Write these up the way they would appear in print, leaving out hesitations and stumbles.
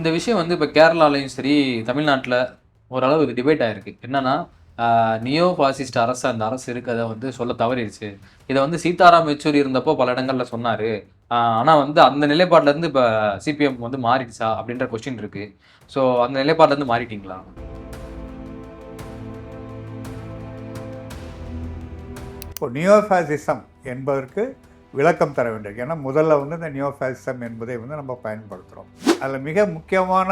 இந்த விஷயம் வந்து இப்ப கேரளாலயும் சரி, தமிழ்நாட்டுல ஓரளவு இது டிபேட் ஆயிருக்கு. என்னன்னா, நியோ ஃபாசிஸ்ட் அரசு அந்த அரசு இருக்கத வந்து சொல்ல தவறிருச்சு. இத வந்து சீதாராம் யெச்சூரி இருந்தப்போ பல இடங்கள்ல சொன்னாரு. ஆனா வந்து அந்த நிலைப்பாடுல இருந்து இப்ப சிபிஎம் வந்து மாறிடுச்சா? அப்படின்ற கொஸ்டின் இருக்கு. ஸோ அந்த நிலைப்பாடுல இருந்து மாறிட்டீங்களா? இப்போ நியோஃபாசிசம் என்பதற்கு விளக்கம் தர வேண்டும். ஏன்னா முதல்ல வந்து இந்த நியோஃபாசிசம் என்பதை வந்து நம்ம பயன்படுத்துகிறோம். அதில் மிக முக்கியமான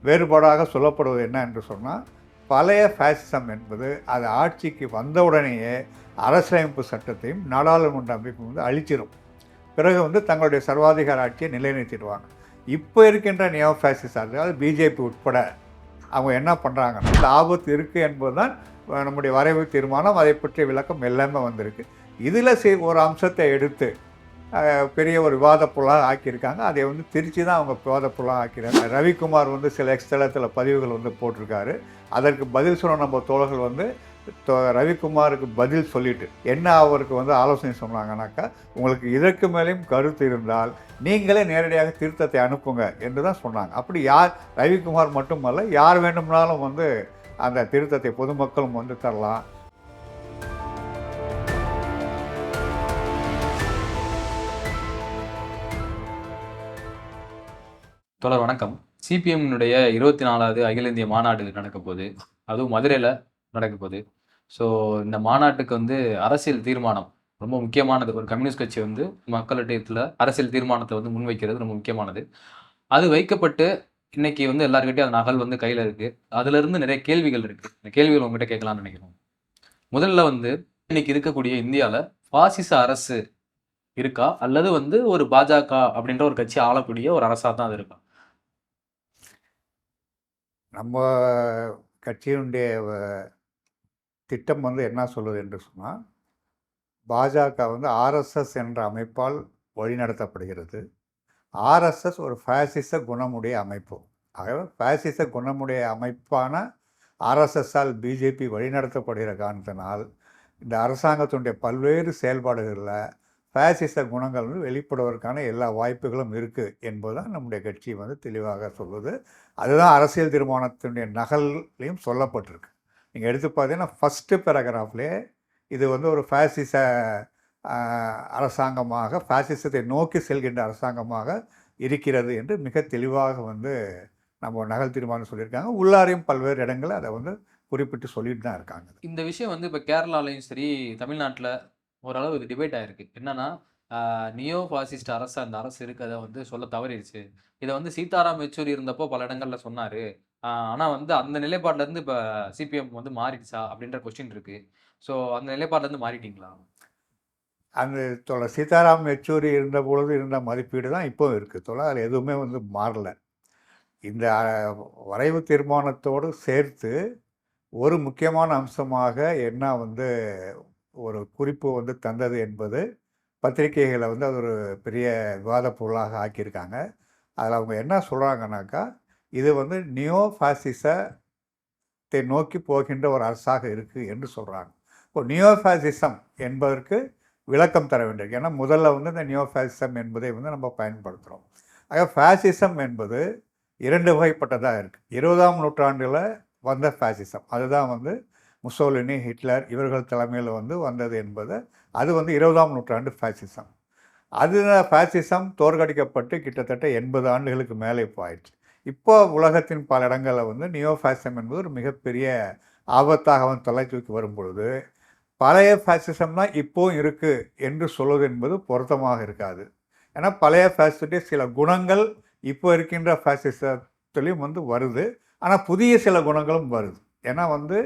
வேறுபாடாக சொல்லப்படுவது என்ன என்று சொன்னால், பழைய ஃபாசிசம் என்பது அது ஆட்சிக்கு வந்தவுடனேயே அரசியலமைப்பு சட்டத்தையும் நாடாளுமன்ற அமைப்பும் வந்து அழிச்சிடும். பிறகு வந்து தங்களுடைய சர்வாதிகார ஆட்சியை நிலைநிறுத்திடுவாங்க. இப்போ இருக்கின்ற நியோஃபாசிசம், அதாவது பிஜேபி உட்பட அவங்க என்ன பண்ணுறாங்கன்னா, இந்த ஆபத்து இருக்குது என்பது தான் நம்முடைய வரைவு தீர்மானம், அதை பற்றிய விளக்கம் எல்லாமே வந்திருக்கு. இதில் ஒரு அம்சத்தை எடுத்து பெரிய ஒரு விவாத பொருளாக ஆக்கியிருக்காங்க. அதை வந்து திருச்சி தான் அவங்க விவாத பொருளாக ஆக்கிறாங்க. ரவிக்குமார் வந்து சில எக்ஸ்தலத்தில் பதிவுகள் வந்து போட்டிருக்காரு. அதற்கு பதில் சொன்ன நம்ம தோழர்கள் வந்து ரவிக்குமாருக்கு பதில் சொல்லிட்டு என்ன அவருக்கு வந்து ஆலோசனை சொன்னாங்கன்னாக்கா, உங்களுக்கு இதற்கு மேலேயும் கருத்து இருந்தால் நீங்களே நேரடியாக திருத்தத்தை அனுப்புங்க என்று தான் சொன்னாங்க. அப்படி யார், ரவிக்குமார் மட்டுமல்ல, யார் வேண்டும்னாலும் வந்து அந்த திருத்தத்தை பொதுமக்களும் வந்து தரலாம். தோழர் வணக்கம். சிபிஎம்னுடைய 24வது அகில இந்திய மாநாடு நடக்க போகுது. அதுவும் மதுரையில நடக்க போகுது. ஸோ இந்த மாநாட்டுக்கு வந்து அரசியல் தீர்மானம் ரொம்ப முக்கியமானது. ஒரு கம்யூனிஸ்ட் கட்சி வந்து மக்களிடத்துல அரசியல் தீர்மானத்த வந்து முன்வைக்கிறது ரொம்ப முக்கியமானது. அது வைக்கப்பட்டு இன்னைக்கு வந்து எல்லார்கிட்டயும் அந்த நகல் வந்து கையில இருக்கு. அதிலிருந்து நிறைய கேள்விகள் இருக்கு. இந்த கேள்விகள் உங்ககிட்ட கேட்கலாம்னு நினைக்கிறோம். முதல்ல வந்து இன்னைக்கு இருக்கக்கூடிய இந்தியால பாசிச அரசு இருக்கா? அல்லது வந்து ஒரு பாஜக அப்படின்ற ஒரு கட்சி ஆளக்கூடிய ஒரு அரசா தான் அது இருக்கா? நம்ம கட்சியினுடைய திட்டம் வந்து என்ன சொல்லுது என்று சொன்னால், பாஜக வந்து ஆர்எஸ்எஸ் என்ற அமைப்பால் வழிநடத்தப்படுகிறது. ஆர்எஸ்எஸ் ஒரு பாசிச குணமுடைய அமைப்பு. ஆகவே பாசிச குணமுடைய அமைப்பான ஆர்எஸ்எஸ்ஸால் பிஜேபி வழிநடத்தப்படுகிற காரணத்தினால், இந்த அரசாங்கத்தினுடைய பல்வேறு செயல்பாடுகளில் பாசிச குணங்கள் வந்து வெளிப்படுவதற்கான எல்லா வாய்ப்புகளும் இருக்குது என்பதுதான் நம்முடைய கட்சி வந்து தெளிவாக சொல்லுது. அதுதான் அரசியல் தீர்மானத்தினுடைய நகல்லையும் சொல்லப்பட்டிருக்கு. நீங்கள் எடுத்து பார்த்தீங்கன்னா ஃபஸ்ட்டு பேராகிராஃப்லேயே இது வந்து ஒரு பாசிச அரசாங்கமாக, பாசிசத்தை நோக்கி செல்கின்ற அரசாங்கமாக இருக்கிறது என்று மிக தெளிவாக வந்து நம்ம நகல் தீர்மானம் சொல்லியிருக்காங்க. உள்ளாரையும் பல்வேறு இடங்களில் அதை வந்து குறிப்பிட்டு சொல்லிட்டு தான் இருக்காங்க. இந்த விஷயம் வந்து இப்ப கேரளாலயும் சரி, தமிழ்நாட்டுல ஓரளவு இது டிபேட் ஆயிருக்கு. என்னன்னா, நியோ ஃபாசிஸ்ட் அரசு அந்த அரசு இருக்கத வந்து சொல்ல தவறிருச்சு. இத வந்து சீதாராம் யெச்சூரி இருந்தப்போ பல இடங்கள்ல சொன்னாரு. ஆனா வந்து அந்த நிலைப்பாடுல இருந்து இப்ப சிபிஎம் வந்து மாறிடுச்சா? அப்படின்ற கொஸ்டின் இருக்கு. ஸோ அந்த நிலைப்பாடுல இருந்து மாறிட்டீங்களா? அந்த சீதாராம் யெச்சூரி இருந்தபொழுது இருந்த மதிப்பீடு தான் இப்போ இருக்குது. அதில் எதுவுமே வந்து மாறல. இந்த வரைவு தீர்மானத்தோடு சேர்த்து ஒரு முக்கியமான அம்சமாக என்ன வந்து ஒரு குறிப்பு வந்து தந்தது என்பது பத்திரிகைகளை வந்து அது ஒரு பெரிய விவாத பொருளாக ஆக்கியிருக்காங்க. அதில் அவங்க என்ன சொல்கிறாங்கனாக்கா, இது வந்து நியோ ஃபாசிசத்தை நோக்கி போகின்ற ஒரு அரசாக இருக்குது என்று சொல்கிறாங்க. இப்போ நியோ ஃபாசிசம் என்பதற்கு விளக்கம் தர வேண்டும். ஏன்னா முதல்ல வந்து இந்த நியோ ஃபாசிசம் என்பதை வந்து நம்ம பயன்படுத்துகிறோம். ஆக ஃபாசிசம் என்பது 2 வகைப்பட்டதாக இருக்குது. 20ஆம் நூற்றாண்டில் வந்த ஃபாசிசம், அதுதான் வந்து முசோலினி, ஹிட்லர் இவர்கள் தலைமையில் வந்து வந்தது என்பது, அது வந்து 20ஆம் நூற்றாண்டு ஃபாசிசம். அது ஃபாசிசம் தோற்கடிக்கப்பட்டு கிட்டத்தட்ட 80 ஆண்டுகளுக்கு மேலே இப்போ ஆயிடுச்சு. இப்போ உலகத்தின் பல இடங்களில் வந்து நியோ ஃபாசிசம் என்பது ஒரு மிகப்பெரிய ஆபத்தாக வந்து தலை தூக்கி வரும் பொழுது, பழைய ஃபாசிசம் தான் இப்போவும் இருக்குது என்று சொல்வது என்பது பொருத்தமாக இருக்காது. ஏன்னா பழைய ஃபாசிசத்துடைய சில குணங்கள் இப்போ இருக்கின்ற ஃபாசிசத்துலேயும் வந்து வருது. ஆனால் புதிய சில குணங்களும் வருது. ஏன்னா வந்து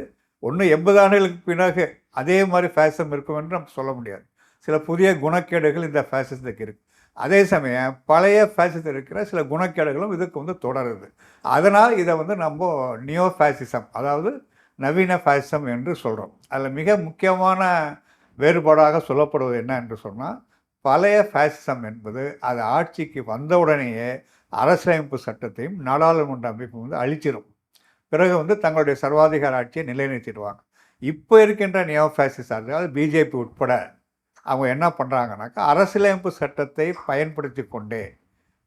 ஒன்று 80 ஆண்டுகளுக்கு பிறகு அதே மாதிரி ஃபாசிசம் இருக்கும் என்று நம்ம சொல்ல முடியாது. சில புதிய குணக்கேடுகள் இந்த ஃபாசிசத்துக்கு இருக்குது. அதே சமயம் பழைய ஃபாசிசத்தில் இருக்கிற சில குணக்கேடுகளும் இதுக்கு வந்து தொடருது. அதனால் இதை வந்து நம்ம நியோ ஃபாசிசம், அதாவது நவீன ஃபாசிசம் என்று சொல்கிறோம். அதில் மிக முக்கியமான வேறுபாடாக சொல்லப்படுவது என்ன என்று சொன்னால், பழைய ஃபாசிசம் என்பது அது ஆட்சிக்கு வந்தவுடனேயே அரசியலமைப்பு சட்டத்தையும் நாடாளுமன்ற அமைப்பும் வந்து அழிச்சிடும். பிறகு வந்து தங்களுடைய சர்வாதிகார ஆட்சியை நிலைநிறுத்திடுவாங்க. இப்போ இருக்கின்ற நியோ ஃபாசிஸ்ட், அதாவது பிஜேபி உட்பட அவங்க என்ன பண்ணுறாங்கனாக்கா, அரசியலமைப்பு சட்டத்தை பயன்படுத்தி கொண்டே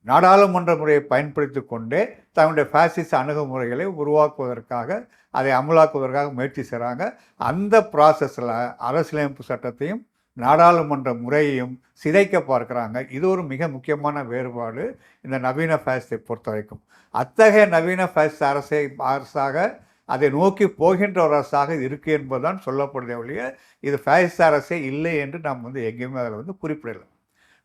நாடாளுமன்ற முறையை பயன்படுத்தி கொண்டே தன்னுடைய பாசிச அணுகுமுறைகளை உருவாக்குவதற்காக, அதை அமலாக்குவதற்காக முயற்சி செய்கிறாங்க. அந்த ப்ராசஸில் அரசியலமைப்பு சட்டத்தையும் நாடாளுமன்ற முறையையும் சிதைக்க பார்க்குறாங்க. இது ஒரு மிக முக்கியமான வேறுபாடு இந்த நவீன பாசிசத்தை பொறுத்த வரைக்கும். அத்தகைய நவீன பாசிச அரசாக அதை நோக்கி போகின்ற ஒரு அரசாக இருக்குது என்பதுதான் சொல்லப்படுதே ஒழிய இது பாசிச அரசே இல்லை என்று நாம் எங்கேயுமே அதில் குறிப்பிடலை.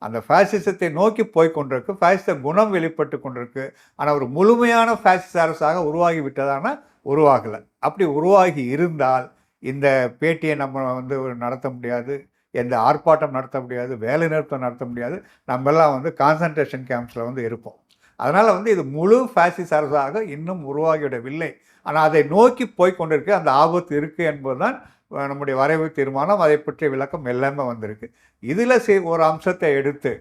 அந்த பாசிசத்தை நோக்கி போய் கொண்டிருக்கு, பாசிச குணம் வெளிப்பட்டு கொண்டிருக்கு. ஆனால் ஒரு முழுமையான பாசிச அரசாக உருவாகி விட்டதானா உருவாகலை. அப்படி உருவாகி இருந்தால் இந்த பேட்டியை நம்ம நடத்த முடியாது, எந்த ஆர்ப்பாட்டம் நடத்த முடியாது, வேலை நிறுத்தம் நடத்த முடியாது. நம்மெல்லாம் கான்சன்ட்ரேஷன் கேம்ப்ஸில் இருப்போம். அதனால் இது முழு பாசிச அரசாக இன்னும் உருவாகிவிடவில்லை. ஆனால் அதை நோக்கி போய் கொண்டிருக்கு, அந்த ஆபத்து இருக்குது என்பதுதான் நம்முடைய வரைவு தீர்மானம். அதை பற்றிய விளக்கம் எல்லாமே வந்திருக்கு. இதில் ஒரு அம்சத்தை எடுத்து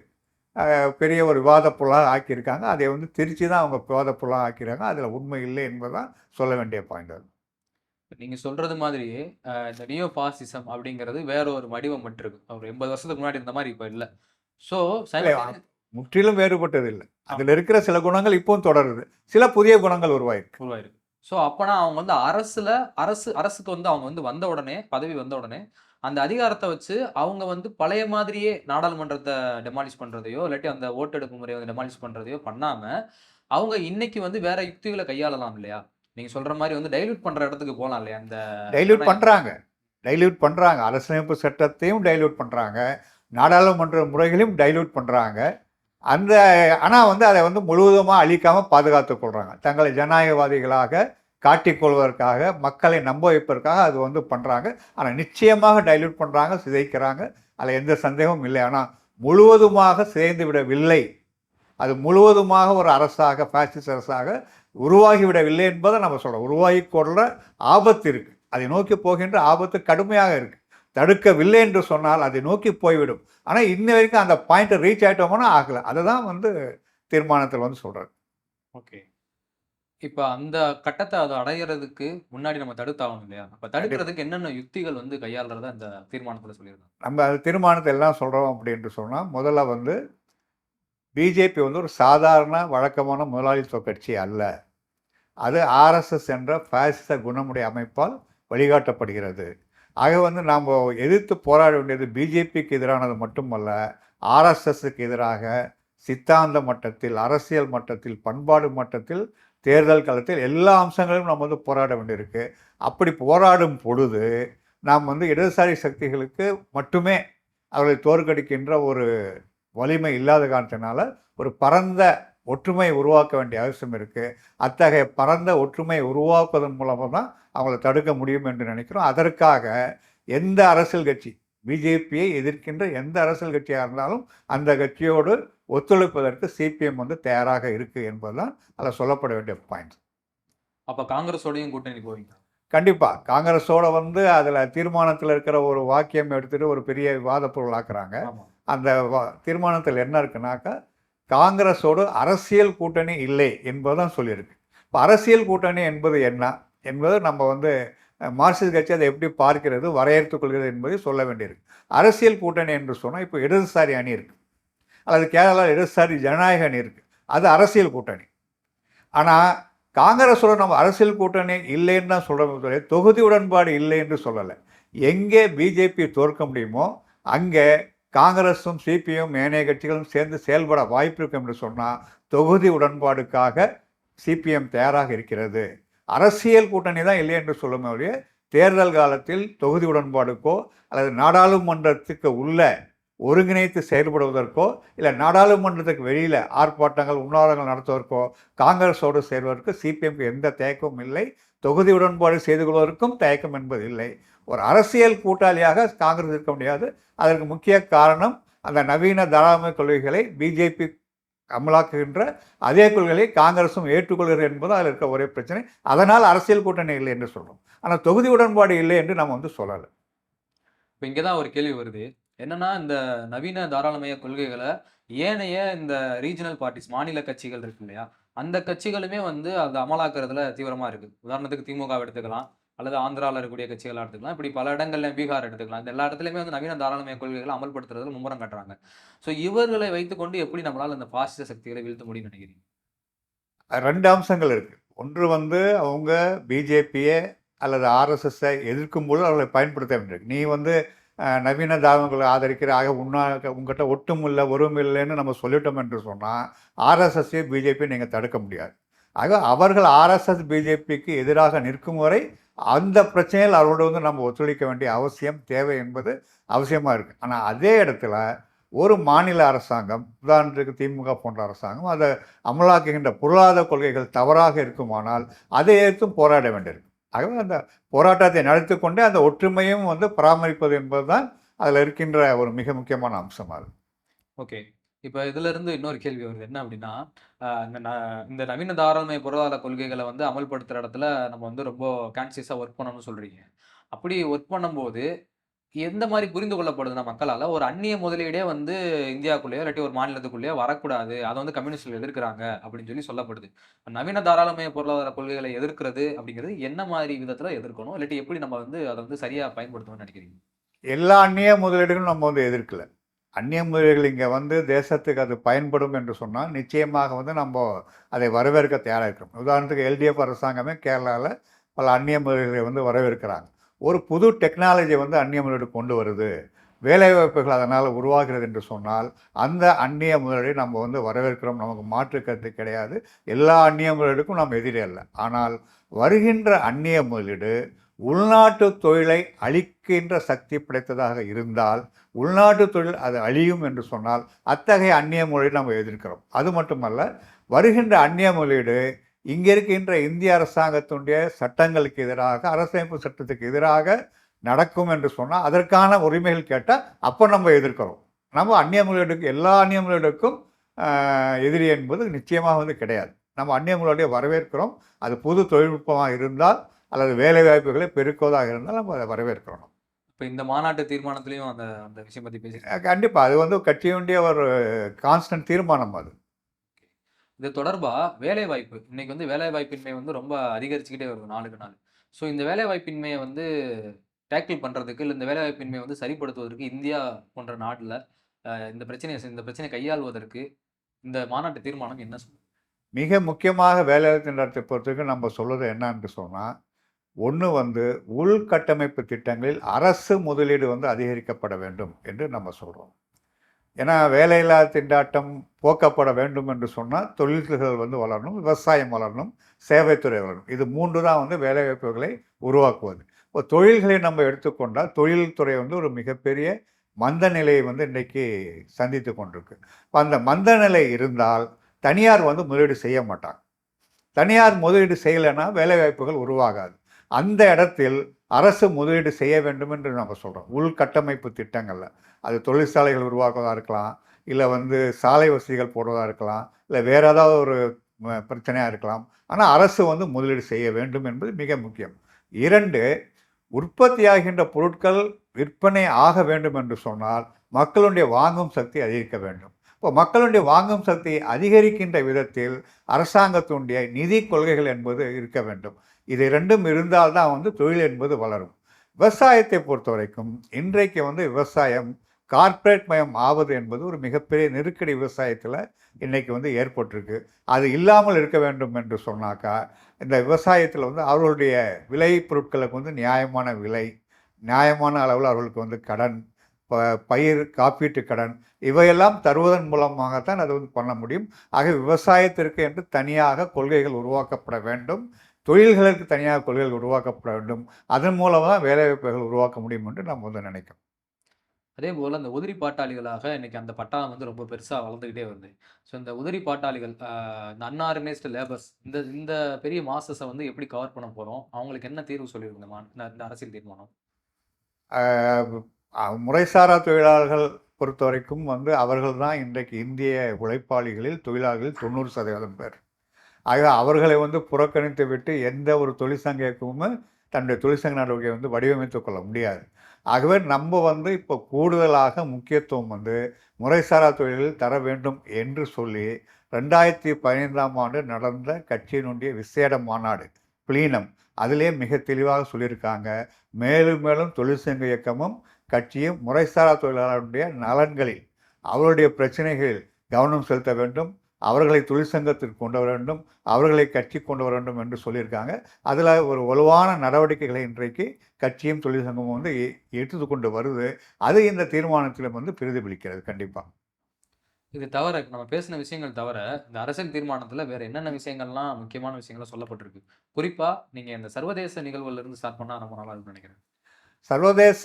பெரிய ஒரு விவாத பொருளாக ஆக்கியிருக்காங்க. அதை திருச்சி தான் அவங்க விவாத பொருளாக ஆக்கியிருக்காங்க. அதில் உண்மை இல்லை என்பதுதான் சொல்ல வேண்டிய பாயிண்ட். அது நீங்கள் சொல்கிறது மாதிரியே இந்த நியோ ஃபாசிசம் அப்படிங்கிறது வேற ஒரு வடிவம் இருக்கு. ஒரு 80 வருஷத்துக்கு முன்னாடி இந்த மாதிரி இப்போ இல்லை. ஸோ முற்றிலும் வேறுபட்டது இல்லை. அதில் இருக்கிற சில குணங்கள் இப்பவும் தொடருது, சில புதிய குணங்கள் உருவாயிருக்கு. ஸோ அப்போனா அவங்க அரசுக்கு அவங்க வந்த உடனே, பதவி வந்த உடனே அந்த அதிகாரத்தை வச்சு அவங்க பழைய மாதிரியே நாடாளுமன்றத்தை டெமாலிஷ் பண்ணுறதையோ இல்லாட்டி அந்த ஓட்டெடுப்பு முறையை டெமாலிஷ் பண்ணுறதையோ பண்ணாமல் அவங்க இன்னைக்கு வேற யுக்திகளை கையாளலாம் இல்லையா? நீங்கள் சொல்கிற மாதிரி டைல்யூட் பண்ணுற இடத்துக்கு போகலாம் இல்லையா? அந்த டைல்யூட் பண்ணுறாங்க அரசியலமைப்பு சட்டத்தையும் டைல்யூட் பண்ணுறாங்க, நாடாளுமன்ற முறைகளையும் டைல்யூட் பண்ணுறாங்க. ஆனால் அதை முழுவதுமாக அழிக்காமல் பாதுகாத்து கொள்கிறாங்க. தங்களை ஜனநாயகவாதிகளாக காட்டிக்கொள்வதற்காக, மக்களை நம்ப வைப்பதற்காக அது பண்ணுறாங்க. ஆனால் நிச்சயமாக டைல்யூட் பண்ணுறாங்க, சிதைக்கிறாங்க. அதில் எந்த சந்தேகமும் இல்லை. ஆனால் முழுவதுமாக சிதைந்து விடவில்லை. அது முழுவதுமாக ஒரு அரசாக, பாசிச அரசாக உருவாகிவிடவில்லை என்பதை நம்ம சொல்கிறோம். உருவாகி கொள்கிற ஆபத்து இருக்குது, அதை நோக்கி போகின்ற ஆபத்து கடுமையாக இருக்குது. தடுக்கவில்லை என்று சொன்னால் அதை நோக்கி போய்விடும். ஆனால் இன்ன வரைக்கும் அந்த பாயிண்ட்டை ரீச் ஆகிட்டோம்னா ஆகலை. அதை தான் தீர்மானத்தில் சொல்கிறார். ஓகே, இப்போ அந்த கட்டத்தை அதை அடையிறதுக்கு முன்னாடி நம்ம தடுத்தாகணும் இல்லையா? அப்போ தடுக்கிறதுக்கு என்னென்ன யுக்திகள் கையாளுறத அந்த தீர்மானத்தில் சொல்லியிருக்காங்க. நம்ம அது தீர்மானத்தை எல்லாம் சொல்கிறோம் அப்படின்னு சொன்னால், முதல்ல பிஜேபி ஒரு சாதாரண வழக்கமான முதலாளித்துவ கட்சி அல்ல. அது ஆர்எஸ்எஸ் என்ற பாசிச குணமுடைய அமைப்பால் வழிகாட்டப்படுகிறது. ஆக நாம் எதிர்த்து போராட வேண்டியது பிஜேபிக்கு எதிரானது மட்டுமல்ல, ஆர்எஸ்எஸ்க்கு எதிராக சித்தாந்த மட்டத்தில், அரசியல் மட்டத்தில், பண்பாடு மட்டத்தில், தேர்தல் களத்தில் எல்லா அம்சங்களிலும் நம்ம போராட வேண்டியிருக்கு. அப்படி போராடும் பொழுது நாம் இடதுசாரி சக்திகளுக்கு மட்டுமே அவர்களை தோற்கடிக்கின்ற ஒரு வலிமை இல்லாத காரணத்தினால ஒரு பரந்த ஒற்றுமை உருவாக்க வேண்டிய அவசியம் இருக்குது. அத்தகைய பரந்த ஒற்றுமை உருவாக்குவதன் மூலமாக தான் அவங்கள தடுக்க முடியும் என்று நினைக்கிறோம். அதற்காக எந்த அரசியல் கட்சி, பிஜேபியை எதிர்க்கின்ற எந்த அரசியல் கட்சியாக இருந்தாலும் அந்த கட்சியோடு ஒத்துழைப்பதற்கு சிபிஎம் தயாராக இருக்குது என்பதுதான் அதில் சொல்லப்பட வேண்டிய பாயிண்ட். அப்போ காங்கிரஸோடையும் கூட்டணி போவீங்க? கண்டிப்பாக. காங்கிரஸோட அதில் தீர்மானத்தில் இருக்கிற ஒரு வாக்கியம் எடுத்துகிட்டு ஒரு பெரிய விவாத பொருளாக்குறாங்க. அந்த தீர்மானத்தில் என்ன இருக்குனாக்கா, காங்கிரஸோடு அரசியல் கூட்டணி இல்லை என்பதுதான் சொல்லியிருக்கு. இப்போ அரசியல் கூட்டணி என்பது என்ன என்பது நம்ம மார்க்சிஸ்ட் கட்சி அதை எப்படி பார்க்கிறது, வரையறுத்துக் கொள்கிறது என்பதை சொல்ல வேண்டியிருக்கு. அரசியல் கூட்டணி என்று சொன்னால் இப்போ இடதுசாரி அணி இருக்குது, அல்லது கேரளா இடதுசாரி ஜனநாயக அணி இருக்குது, அது அரசியல் கூட்டணி. ஆனால் காங்கிரஸோட நம்ம அரசியல் கூட்டணி இல்லைன்னு தான் சொல்கிற, தொகுதி உடன்பாடு இல்லை என்று சொல்லலை. எங்கே பிஜேபி தோற்க முடியுமோ அங்கே காங்கிரஸும் சிபிஎம் ஏனைய கட்சிகளும் சேர்ந்து செயல்பட வாய்ப்பு இருக்கும் என்று சொன்னால் தொகுதி உடன்பாடுக்காக சிபிஎம் தயாராக இருக்கிறது. அரசியல் கூட்டணி தான் இல்லை என்று சொல்லுமே ஒழிய தேர்தல் காலத்தில் தொகுதி உடன்பாடுக்கோ அல்லது நாடாளுமன்றத்துக்கு உள்ள ஒருங்கிணைத்து செயல்படுவதற்கோ இல்லை நாடாளுமன்றத்துக்கு வெளியில் ஆர்ப்பாட்டங்கள் உண்ணாவிரங்கள் நடத்துவதற்கோ காங்கிரஸோடு சேர்வதற்கு சிபிஎம்க்கு எந்த தயக்கமும் இல்லை. தொகுதி உடன்பாடு செய்து கொள்வதற்கும் தயக்கம் என்பது இல்லை. ஒரு அரசியல் கூட்டாளியாக காங்கிரஸ் இருக்க முடியாது. அதற்கு முக்கிய காரணம் அந்த நவீன தாராளமய கொள்கைகளை பிஜேபி அமலாக்குகின்ற அதே கொள்கைகளை காங்கிரஸும் ஏற்றுக்கொள்கிறது என்பது அதில் இருக்க ஒரே பிரச்சனை. அதனால் அரசியல் கூட்டணி இல்லை என்று சொல்கிறோம். ஆனால் தொகுதி உடன்பாடு இல்லை என்று நம்ம சொல்லலை. இப்போ இங்கே தான் ஒரு கேள்வி வருது. என்னன்னா, இந்த நவீன தாராளமய கொள்கைகளை ஏனைய இந்த ரீஜனல் பார்ட்டிஸ், மாநில கட்சிகள் இருக்கு இல்லையா, அந்த கட்சிகளுமே அதை அமலாக்குறதுல தீவிரமாக இருக்குது. உதாரணத்துக்கு திமுக எடுத்துக்கலாம், அல்லது ஆந்திராவில் இருக்கக்கூடிய கட்சிகளாக எடுத்துக்கலாம். இப்படி பல இடங்கள்ல பீகார் எடுத்துக்கலாம். இந்த எல்லா இடத்துலயுமே வந்து நவீன தாராளமய கொள்கைகளை அமல்படுத்துறதுல மும்முரம் காட்டுறாங்க. ஸோ இவர்களை வைத்துக்கொண்டு எப்படி நம்மளால இந்த பாசிச சக்திகளை வீழ்த்த முடியும்னு நினைக்கிறீங்க? 2 அம்சங்கள் இருக்கு. ஒன்று வந்து அவங்க பிஜேபிய அல்லது ஆர்எஸ்எஸ்ஸை எதிர்க்கும்போது அவர்களை பயன்படுத்த வேண்டியிருக்கு. நீ வந்து நவீன தார்மங்களை ஆதரிக்கிற ஆக உங்ககிட்ட ஒட்டும் இல்லை ஒரும் இல்லைன்னு நம்ம சொல்லிட்டோம் என்று சொன்னால் ஆர்எஸ்எஸ்ஸையும் பிஜேபியும் நீங்கள் தடுக்க முடியாது. ஆக அவர்கள் ஆர்எஸ்எஸ் பிஜேபிக்கு எதிராக நிற்கும் வரை அந்த பிரச்சனையில் அவரோடு வந்து நம்ம ஒத்துழைக்க வேண்டிய அவசியம் தேவை என்பது அவசியமாக இருக்குது. ஆனால் அதே இடத்துல ஒரு மாநில அரசாங்கம், உதாரணத்துக்கு திமுக போன்ற அரசாங்கம், அதை அமலாக்குகின்ற பொருளாதார கொள்கைகள் தவறாக இருக்குமானால் அதை எதிர்த்தும் போராட வேண்டியிருக்கு. ஆகவே அந்த போராட்டத்தை நடத்தி கொண்டே அந்த ஒற்றுமையும் வந்து பராமரிப்பது என்பது தான் அதில் இருக்கின்ற ஒரு மிக முக்கியமான அம்சமாக இருக்குது. ஓகே. இப்ப இதிலிருந்து இன்னொரு கேள்வி வருது. என்ன அப்படின்னா, இந்த நவீன தாராளமய பொருளாதார கொள்கைகளை வந்து அமல்படுத்துற இடத்துல நம்ம வந்து ரொம்ப கான்ஷியஸா ஒர்க் பண்ணணும்னு சொல்றீங்க. அப்படி ஒர்க் பண்ணும்போது எந்த மாரி புரிந்து கொள்ளப்படுதுன்னா மக்களால, ஒரு அந்நிய முதலீடே வந்து இந்தியாக்குள்ளேயோ, இல்லாட்டி ஒரு மாநிலத்துக்குள்ளேயோ வரக்கூடாது. அத வந்து கம்யூனிஸ்ட்கள் எதிர்க்கிறாங்க அப்படின்னு சொல்லப்படுது. நவீன தாராளமய பொருளாதார கொள்கைகளை எதிர்க்கிறது அப்படிங்கிறது என்ன மாரி விதத்துல எதிர்க்கணும்? இல்லாட்டி எப்படி நம்ம வந்து அத வந்து சரியா பயன்படுத்தணும்னு நினைக்கிறீங்க? எல்லா அந்நிய முதலீடுகளும் நம்ம வந்து எதிர்க்கல. அந்நிய முதலீடுகள் இங்கே வந்து தேசத்துக்கு அது பயன்படும் என்று சொன்னால் நிச்சயமாக வந்து நம்ம அதை வரவேற்க தயாராக இருக்கிறோம். உதாரணத்துக்கு எல்டிஎஃப் அரசாங்கமே கேரளாவில் பல அந்நிய முதலீடுகளை வந்து வரவேற்கிறாங்க. ஒரு புது டெக்னாலஜி வந்து அந்நிய முதலீடு கொண்டு வருது, வேலைவாய்ப்புகள் அதனால் உருவாகிறது என்று சொன்னால் அந்த அந்நிய முதலீடை நம்ம வந்து வரவேற்கிறோம். நமக்கு மாற்று கருத்து கிடையாது. எல்லா அந்நிய முதலீடுக்கும் நாம் எதிரே அல்ல. ஆனால் வருகின்ற அந்நிய முதலீடு உள்நாட்டு தொழிலை அழிக்கின்ற சக்தி படைத்ததாக இருந்தால், உள்நாட்டு தொழில் அது அழியும் என்று சொன்னால் அத்தகைய அந்நிய முதலீடு நம்ம எதிர்க்கிறோம். அது மட்டுமல்ல, வருகின்ற அந்நிய முதலீடு இங்கே இருக்கின்ற இந்திய அரசாங்கத்தினுடைய சட்டங்களுக்கு எதிராக, அரசமைப்பு சட்டத்துக்கு எதிராக நடக்கும் என்று சொன்னால் அதற்கான உரிமைகள் கேட்டால் அப்போ நம்ம எதிர்க்கிறோம். நம்ம அந்நிய முதலீடுக்கு எல்லா அந்நிய முதலீடுக்கும் எதிரி என்பது நிச்சயமாக வந்து கிடையாது. நம்ம அந்நிய முதலீடை வரவேற்கிறோம். அது புது தொழில்நுட்பமாக இருந்தால் அல்லது வேலை வாய்ப்புகளை பெருக்குவதாக இருந்தால் நம்ம அதை வரவேற்கிறோம். இப்ப இந்த மாநாட்டு தீர்மானத்திலயும் அந்த அந்த விஷயம் பத்தி பேசியிருக்காங்க. கண்டிப்பாக அது வந்து கட்சியினுடைய ஒரு கான்ஸ்டன்ட் தீர்மானம் அது. இது தொடர்பா வேலைவாய்ப்பு. இன்னைக்கு வந்து வேலைவாய்ப்பின்மை வந்து ரொம்ப அதிகரிச்சுக்கிட்டே வருது நாளுக்கு நாள். ஸோ இந்த வேலைவாய்ப்பின்மைய வந்து டேக்கிள் பண்றதுக்கு, இல்ல இந்த வேலைவாய்ப்பின்மைய வந்து சரிப்படுத்துவதற்கு இந்தியா போன்ற நாடுல இந்த பிரச்சனைய கையாள்வதற்கு இந்த மாநாட்டு தீர்மானம் என்ன சொல்லுது? மிக முக்கியமாக வேலைவாய்ப்பு திண்டாட்டத்தை பொறுத்தவரைக்கும் நம்ம சொல்வது என்னன்னு சொன்னால், ஒன்று வந்து உள்கட்டமைப்பு திட்டங்களில் அரசு முதலீடு வந்து அதிகரிக்கப்பட வேண்டும் என்று நம்ம சொல்கிறோம். ஏன்னா வேலையில்லா திண்டாட்டம் போக்கப்பட வேண்டும் என்று சொன்னால் தொழில்கள் வந்து வளரணும், விவசாயம் வளரணும், சேவைத்துறை வளரணும். இது 3 தான் வந்து வேலைவாய்ப்புகளை உருவாக்குவது. இப்போ தொழில்களை நம்ம எடுத்துக்கொண்டால் தொழில்துறை வந்து ஒரு மிகப்பெரிய மந்த நிலையை வந்து இன்றைக்கு சந்தித்து கொண்டிருக்கு. இப்போ அந்த மந்த நிலை இருந்தால் தனியார் வந்து முதலீடு செய்ய மாட்டாங்க. தனியார் முதலீடு செய்யலைன்னா வேலைவாய்ப்புகள் உருவாகாது. அந்த இடத்தில் அரசு முதலீடு செய்ய வேண்டும் என்று நம்ம சொல்கிறோம். உள்கட்டமைப்பு திட்டங்களில் அது தொழிற்சாலைகள் உருவாக்குவதாக இருக்கலாம், இல்லை வந்து சாலை வசதிகள் போடுவதாக இருக்கலாம், இல்லை வேறு ஏதாவது ஒரு பிரச்சனையாக இருக்கலாம். ஆனால் அரசு வந்து முதலீடு செய்ய வேண்டும் என்பது மிக முக்கியம். 2, உற்பத்தியாகின்ற பொருட்கள் விற்பனை ஆக வேண்டும் என்று சொன்னால் மக்களுடைய வாங்கும் சக்தி அதிகரிக்க வேண்டும். இப்போ மக்களுடைய வாங்கும் சக்தியை அதிகரிக்கின்ற விதத்தில் அரசாங்கத்தினுடைய நிதி கொள்கைகள் என்பது இருக்க வேண்டும். இது 2ம் இருந்தால்தான் வந்து தொழில் என்பது வளரும். விவசாயத்தை பொறுத்த வரைக்கும் இன்றைக்கு வந்து விவசாயம் கார்ப்பரேட் மயம் ஆவது என்பது ஒரு மிகப்பெரிய நெருக்கடி விவசாயத்தில் இன்றைக்கி வந்து ஏற்பட்டிருக்கு. அது இல்லாமல் இருக்க வேண்டும் என்று சொன்னாக்கா இந்த விவசாயத்தில் வந்து அவர்களுடைய விலை பொருட்களுக்கு வந்து நியாயமான விலை, நியாயமான அளவில் அவர்களுக்கு வந்து கடன், பயிர் காப்பீட்டு கடன் இவையெல்லாம் தருவதன் மூலமாகத்தான் அதை வந்து பண்ண முடியும். ஆக விவசாயத்திற்கு என்று தனியாக கொள்கைகள் உருவாக்கப்பட வேண்டும், தொழில்களுக்கு தனியாக கொள்கைகள் உருவாக்கப்பட வேண்டும். அதன் மூலமாக தான் வேலைவாய்ப்புகள் உருவாக்க முடியும் என்று நம்ம வந்து நினைக்கிறோம். அதே போல அந்த உதிரி பாட்டாளிகளாக இன்னைக்கு அந்த பட்டாளம் வந்து ரொம்ப பெருசா வளர்ந்துகிட்டே வருது. ஸோ இந்த உதிரி பாட்டாளிகள் இந்த அன்ஆர்கனைஸ்டு லேபர்ஸ் இந்த இந்த பெரிய மாசஸ வந்து எப்படி கவர் பண்ண போறோம்? அவங்களுக்கு என்ன தீர்வு சொல்லியிருக்கு இந்த அரசியல் தீர்மானம்? முறைசாரா தொழிலாளர்கள் பொறுத்த வரைக்கும் வந்து அவர்கள் தான் இன்றைக்கு இந்திய உழைப்பாளிகளில் தொழிலாளர்களில் 90% பேர். ஆக அவர்களை வந்து புறக்கணித்து விட்டு எந்த ஒரு தொழிற்சங்க இயக்கமுமே தன்னுடைய தொழிற்சங்க நடவடிக்கையை வந்து வடிவமைத்து கொள்ள முடியாது. ஆகவே நம்ம வந்து இப்போ கூடுதலாக முக்கியத்துவம் வந்து முறைசாரா தொழில்களில் தர வேண்டும் என்று சொல்லி 2015ஆம் ஆண்டு நடந்த கட்சியினுடைய விசேட மாநாடு பிளீனம் அதிலே மிக தெளிவாக சொல்லியிருக்காங்க. மேலும் மேலும் தொழிற்சங்க இயக்கமும் கட்சியும் முறைசாரா தொழிலாளர்களுடைய நலன்களில், அவருடைய பிரச்சனைகளில் கவனம் செலுத்த வேண்டும். அவர்களை தொழிற்சங்கத்திற்கு கொண்டு வர வேண்டும், அவர்களை கட்சி கொண்டு வர வேண்டும் என்று சொல்லியிருக்காங்க. அதில் ஒரு வலுவான நடவடிக்கைகளை இன்றைக்கு கட்சியும் தொழிற்சங்கமும் வந்து எடுத்துக்கொண்டு வருது. அது இந்த தீர்மானத்திலும் வந்து பிரதிபலிக்கிறது கண்டிப்பாக. இது தவிர நம்ம பேசின விஷயங்கள் தவிர, இந்த அரசியல் தீர்மானத்துல வேற என்னென்ன விஷயங்கள்லாம் முக்கியமான விஷயங்களா சொல்லப்பட்டிருக்கு? குறிப்பா நீங்க இந்த சர்வதேச நிகழ்வுல இருந்து ஸ்டார்ட் பண்ணா ரொம்ப நல்லா இருக்கும்னு நினைக்கிறேன். சர்வதேச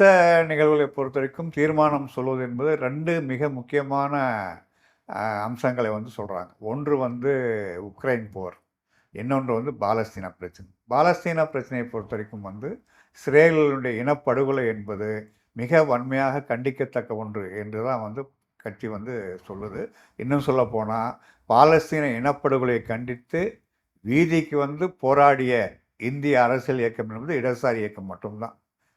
நிகழ்வுகளை பொறுத்தவரைக்கும் தீர்மானம் சொல்வது என்பது 2 மிக முக்கியமான அம்சங்களை வந்து சொல்கிறாங்க. ஒன்று வந்து உக்ரைன் போர், இன்னொன்று வந்து பாலஸ்தீன பிரச்சனை. பாலஸ்தீன பிரச்சனையை பொறுத்தவரைக்கும் வந்து இஸ்ரேலுடைய இனப்படுகொலை என்பது மிக வன்மையாக கண்டிக்கத்தக்க ஒன்று என்று தான் வந்து கட்சி வந்து சொல்லுது. இன்னும் சொல்லப்போனால் பாலஸ்தீன இனப்படுகொலையை கண்டித்து வீதிக்கு வந்து போராடிய இந்திய அரசியல் இயக்கம் என்பது இடதுசாரி இயக்கம் மட்டும்தான்.